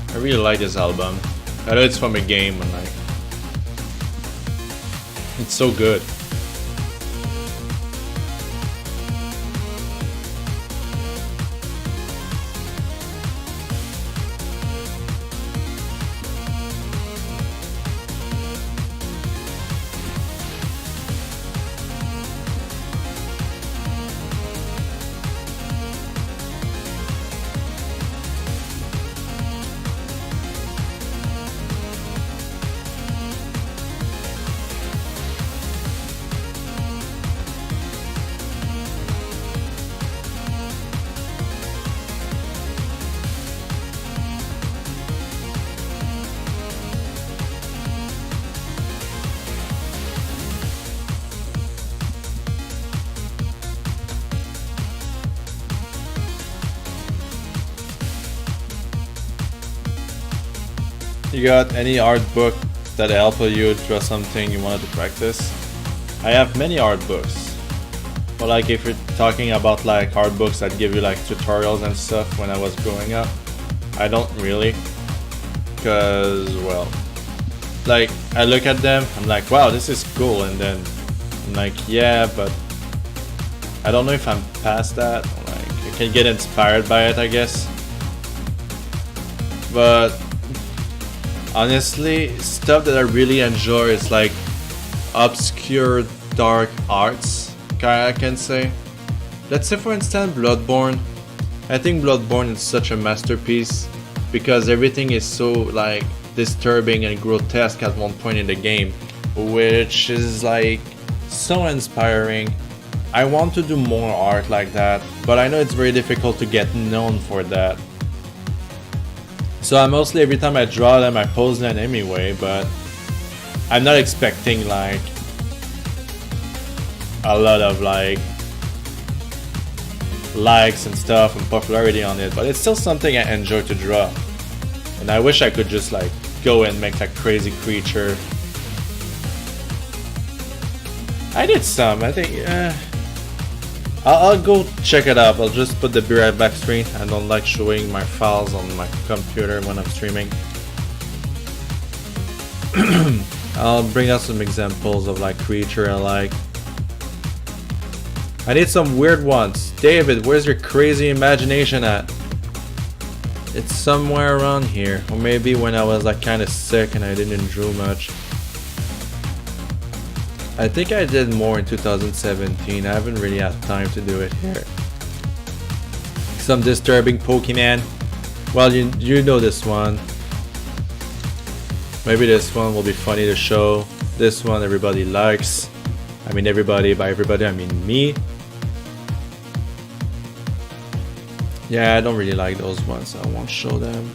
I really like this album. I know it's from a game, and like, it's so good. You got any art book that help you draw something you wanted to practice? I have many art books. But like if you're talking about like art books that give you like tutorials and stuff when I was growing up, I don't really. Cause well, like I look at them, I'm like, wow, this is cool, and then I'm like, yeah, but I don't know if I'm past that. Like I can get inspired by it, I guess. But honestly, stuff that I really enjoy is like obscure dark arts, I can say. Let's say for instance Bloodborne. I think Bloodborne is such a masterpiece because everything is so like disturbing and grotesque at one point in the game, which is like so inspiring. I want to do more art like that, but I know it's very difficult to get known for that. So I mostly, every time I draw them, I pose them anyway, but I'm not expecting like a lot of like likes and stuff and popularity on it, but it's still something I enjoy to draw. And I wish I could just like go and make like crazy creature. I did some, I think, I'll go check it out. I'll just put the Be Right Back screen. I don't like showing my files on my computer when I'm streaming. I'll bring out some examples of like creature I like. I need some weird ones. David, where's your crazy imagination at? It's somewhere around here. Or maybe when I was like kind of sick and I didn't draw much. I think I did more in 2017. I haven't really had time to do it here. Some disturbing Pokemon. Well, you know this one. Maybe this one will be funny to show. This one everybody likes. I mean everybody, by everybody I mean me. Yeah, I don't really like those ones, so I won't show them.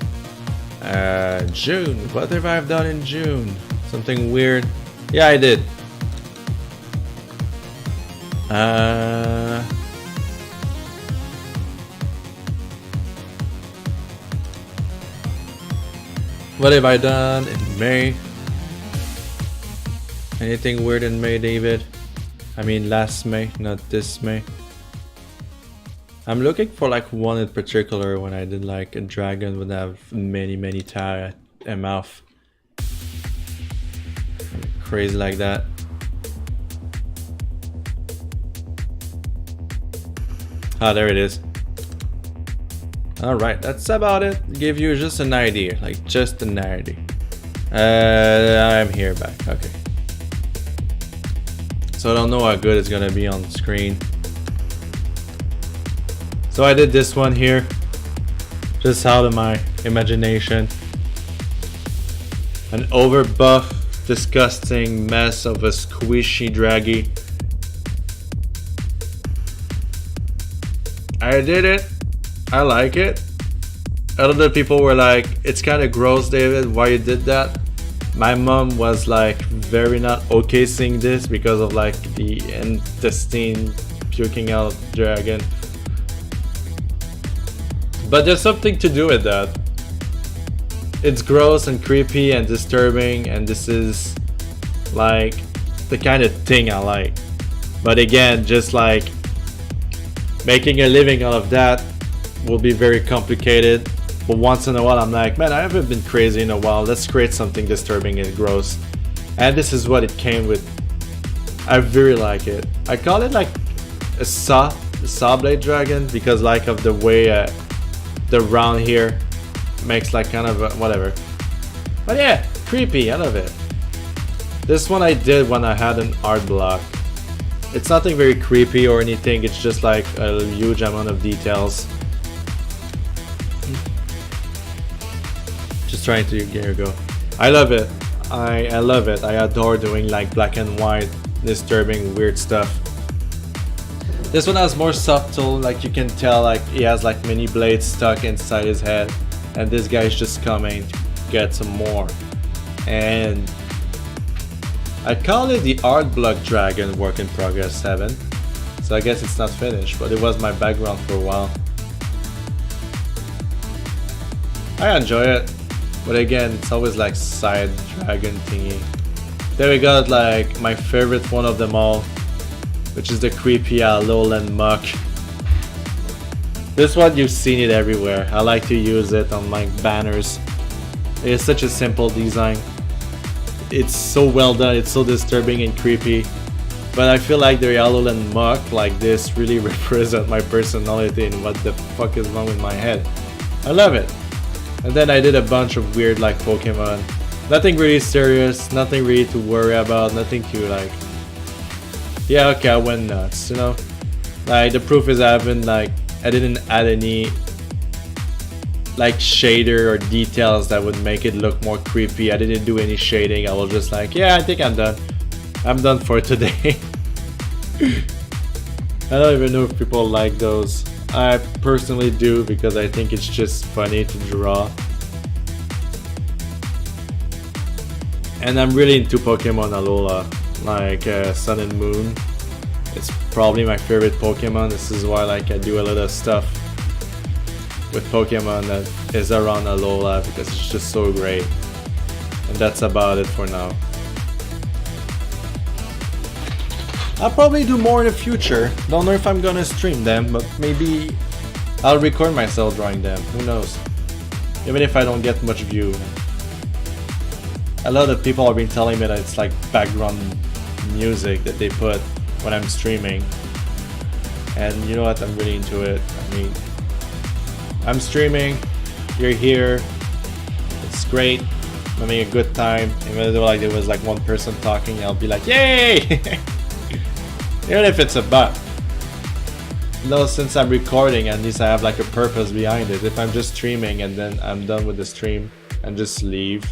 June. What have I done in June? Something weird. Yeah, I did. What have I done in May? Anything weird in May, David? I mean last May, not this May. I'm looking for like one in particular when I did like a dragon would have many teeth and mouth. Crazy like that. Ah, there it is. Alright, that's about it. Give you just an idea, like just an idea. I'm here back, okay. So I don't know how good it's gonna be on the screen. So I did this one here, just out of my imagination. An overbuff, disgusting mess of a squishy draggy. I did it. I like it. Other people were like, it's kind of gross, David, why you did that. My mom was like very not okay seeing this because of like the intestine puking out dragon. But there's something to do with that. It's gross and creepy and disturbing, and this is like the kind of thing I like. But again, just like making a living out of that will be very complicated. But once in a while I'm like, man, I haven't been crazy in a while, let's create something disturbing and gross. And this is what it came with. I very like it. I call it like a saw blade dragon because like of the way the round here makes like kind of whatever. But yeah, creepy, I love it. This one I did when I had an art block. It's nothing very creepy or anything, it's just like a huge amount of details. Just trying to, here you go. I love it. I love it. I adore doing like black and white, disturbing, weird stuff. This one has more subtle, like you can tell like he has like mini blades stuck inside his head. And this guy's just coming to get some more. And I call it the art block dragon work in progress 7. So I guess it's not finished, but it was my background for a while. I enjoy it. But again, it's always like side dragon thingy. Then we got like my favorite one of them all, which is the creepy lowland muck. This one, you've seen it everywhere. I like to use it on my banners. It's such a simple design. It's so well done, it's so disturbing and creepy. But I feel like the lowland muck like this really represent my personality and what the fuck is wrong with my head. I love it. And then I did a bunch of weird like Pokemon. Nothing really serious, nothing really to worry about, nothing to like... Yeah, okay, I went nuts, you know? Like, the proof is I didn't add any like shader or details that would make it look more creepy. I didn't do any shading, I was just like, yeah, I think I'm done. I'm done for today. I don't even know if people like those. I personally do because I think it's just funny to draw. And I'm really into Pokemon Alola, like Sun and Moon. It's probably my favorite Pokemon. This is why like I do a lot of stuff with Pokemon that is around Alola because it's just so great. And that's about it for now. I'll probably do more in the future. Don't know if I'm gonna stream them, but maybe I'll record myself drawing them. Who knows? Even if I don't get much view. A lot of people have been telling me that it's like background music that they put when I'm streaming. And you know what? I'm really into it. I mean, I'm streaming, you're here, it's great, I'm having a good time. Even though like there was like one person talking, I'll be like, yay! Even if it's a bot. No, since I'm recording, at least I have like a purpose behind it. If I'm just streaming and then I'm done with the stream and just leave,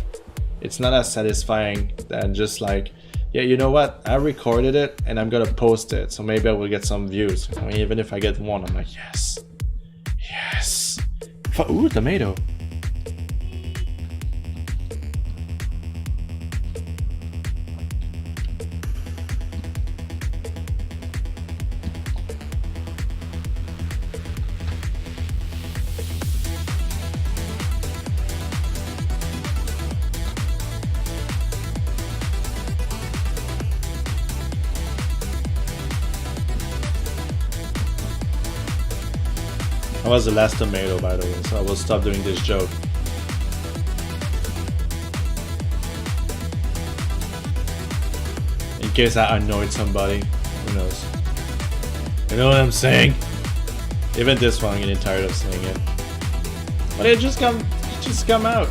it's not as satisfying than just like, yeah, you know what, I recorded it and I'm gonna post it, so maybe I will get some views. I mean, even if I get one, I'm like, yes, yes. Ooh, tomato. That was the last tomato, by the way, so I will stop doing this joke. In case I annoyed somebody, who knows? You know what I'm saying? Even this one, I'm getting tired of saying it. But it just come out.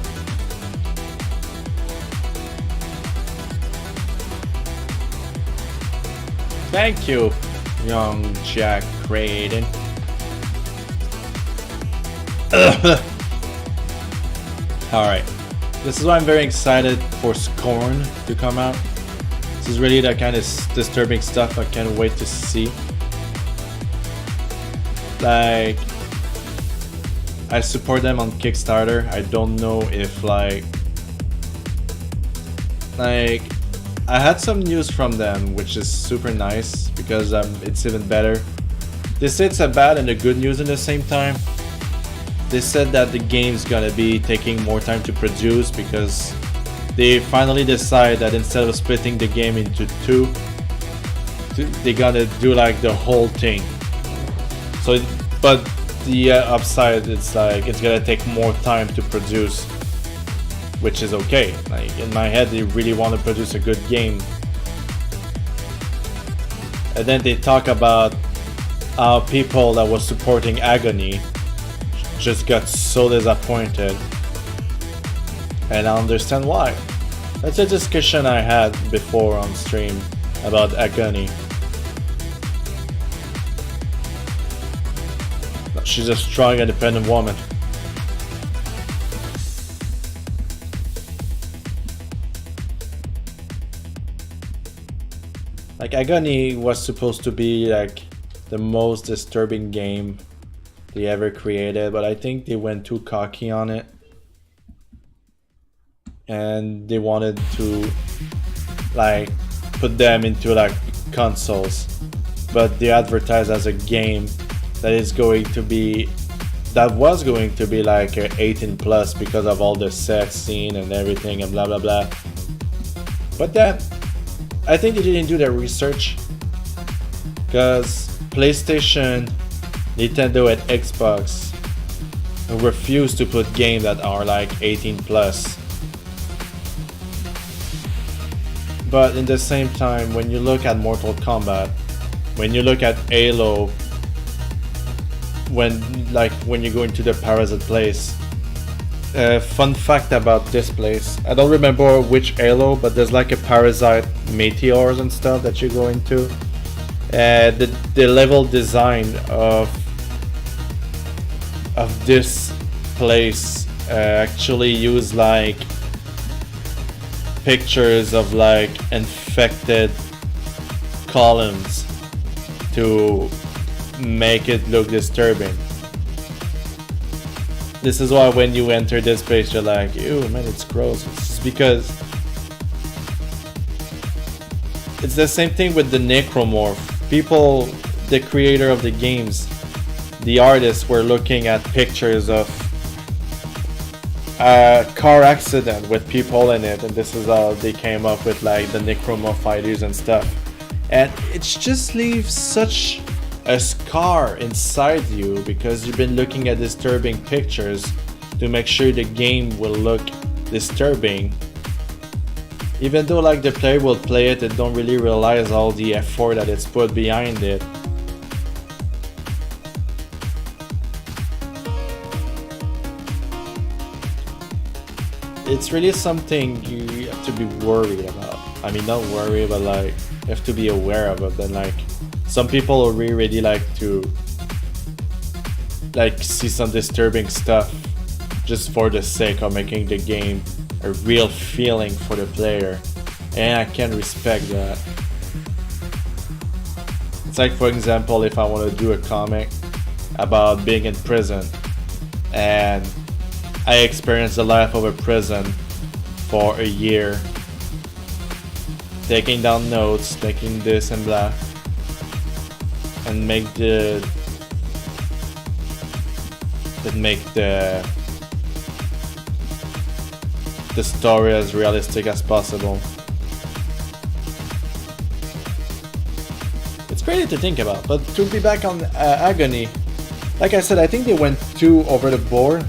Thank you, young Jack Creighton. Alright, this is why I'm very excited for Scorn to come out. This is really that kind of disturbing stuff I can't wait to see. Like, I support them on Kickstarter. I don't know if like I had some news from them, which is super nice because it's even better. They said it's a bad and a good news in the same time. They said that the game's gonna be taking more time to produce because they finally decide that instead of splitting the game into two, they're gonna do like the whole thing. So, but the upside, it's like it's gonna take more time to produce, which is okay. Like in my head, they really want to produce a good game. And then they talk about how people that was supporting Agony just got so disappointed, and I understand why. That's a discussion I had before on stream about Agony. She's a strong, independent woman. Like Agony was supposed to be like the most disturbing game they ever created, but I think they went too cocky on it. And they wanted to like put them into like consoles, but they advertised as a game that is going to be, that was going to be like 18 plus because of all the sex scene and everything and blah blah blah. But then I think they didn't do their research, because PlayStation, Nintendo and Xbox refuse to put games that are like 18 plus. But in the same time, when you look at Mortal Kombat, when you look at Halo, when you go into the Parasite place, fun fact about this place, I don't remember which Halo, but there's like a Parasite meteors and stuff that you go into. The level design of this place actually use like pictures of like infected columns to make it look disturbing. This is why when you enter this place you're like, ew man, it's gross. It's just because it's the same thing with the necromorph. People, the creator of the games, the artists were looking at pictures of a car accident with people in it, and this is how they came up with like the necromorph fighters and stuff. And it just leaves such a scar inside you because you've been looking at disturbing pictures to make sure the game will look disturbing. Even though like the player will play it and don't really realize all the effort that it's put behind it. It's really something you have to be worried about. I mean, not worry, but like you have to be aware of it. Then like some people will really like to like see some disturbing stuff just for the sake of making the game a real feeling for the player, and I can respect that. It's like, for example, if I want to do a comic about being in prison and I experienced the life of a prison for a year, taking down notes, taking this and blah, and make the story as realistic as possible. It's crazy to think about, but to be back on Agony, like I said, I think they went too over the board,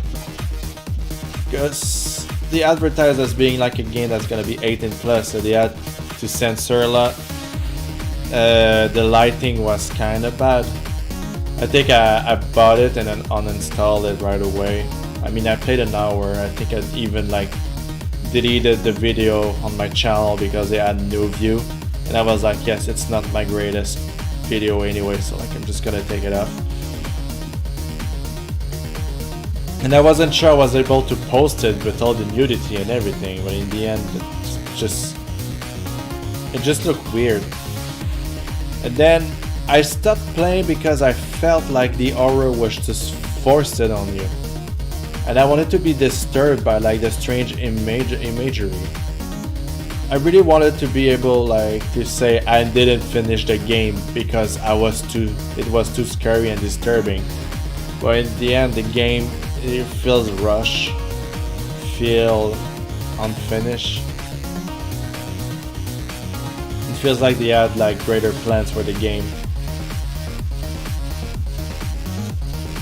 because they advertised as being like a game that's gonna be 18 plus, so they had to censor a lot. The lighting was kind of bad. I think I bought it and then uninstalled it right away. I mean, I played an hour. I think I even like deleted the video on my channel because they had no view, and I was like, yes, it's not my greatest video anyway, so like I'm just gonna take it off. And I wasn't sure I was able to post it with all the nudity and everything, but in the end it just looked weird. And then I stopped playing because I felt like the horror was just forced on you. and I wanted to be disturbed by like the strange imagery. I really wanted to be able like to say I didn't finish the game because it was too scary and disturbing. But in the end, the game, it feels rushed, feel unfinished. It feels like they had like greater plans for the game.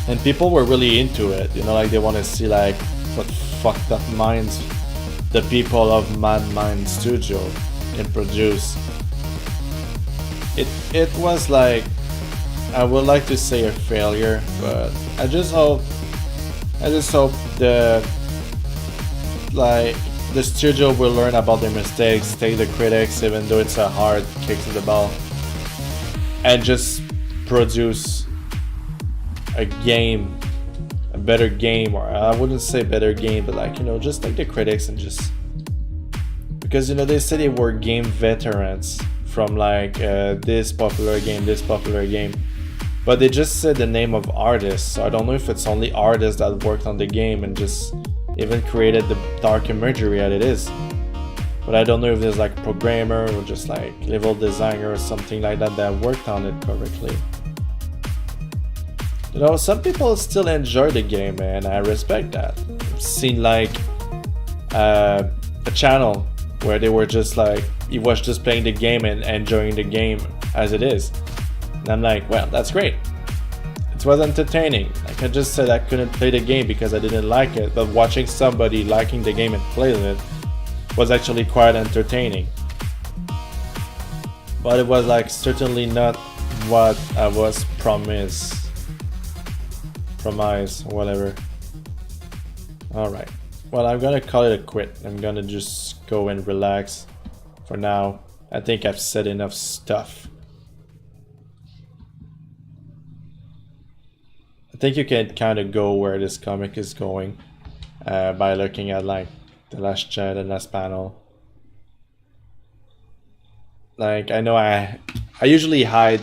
And people were really into it, you know, like they want to see like what fucked up minds the people of Mad Mind Studio can produce. It was like, I would like to say a failure, but I just hope the studio will learn about their mistakes, take the critics, even though it's a hard kick to the ball, and just produce a game, a better game, or I wouldn't say better game, but like, you know, just like the critics, and just because, you know, they said they were game veterans from like this popular game, but they just said the name of artists, so I don't know if it's only artists that worked on the game and just even created the dark imagery that it is. But I don't know if there's like programmer or just like level designer or something like that that worked on it correctly. You know, some people still enjoy the game, and I respect that. I've seen like a channel where they were just like, he was just playing the game and enjoying the game as it is. And I'm like, well, that's great. It was entertaining. Like I just said, I couldn't play the game because I didn't like it, but watching somebody liking the game and playing it was actually quite entertaining. But it was like certainly not what I was promised, whatever. Alright, well, I'm gonna call it a quit. I'm gonna just go and relax for now. I think I've said enough stuff. I think you can kind of go where this comic is going by looking at like the last panel. Like, I know I usually hide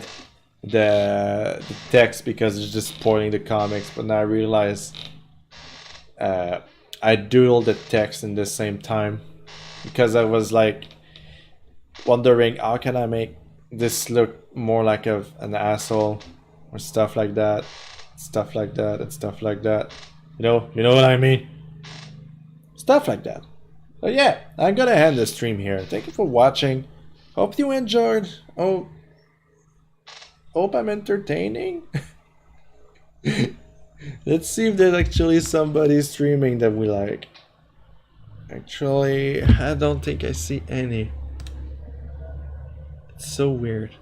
the text because it's just spoiling the comics, but now I realize I doodled the text in the same time because I was like wondering how can I make this look more like an asshole or stuff like that, and stuff like that. You know what I mean? Stuff like that. But yeah, I'm gonna end the stream here. Thank you for watching. Hope you enjoyed. Hope I'm entertaining. Let's see if there's actually somebody streaming that we like. Actually, I don't think I see any. It's so weird.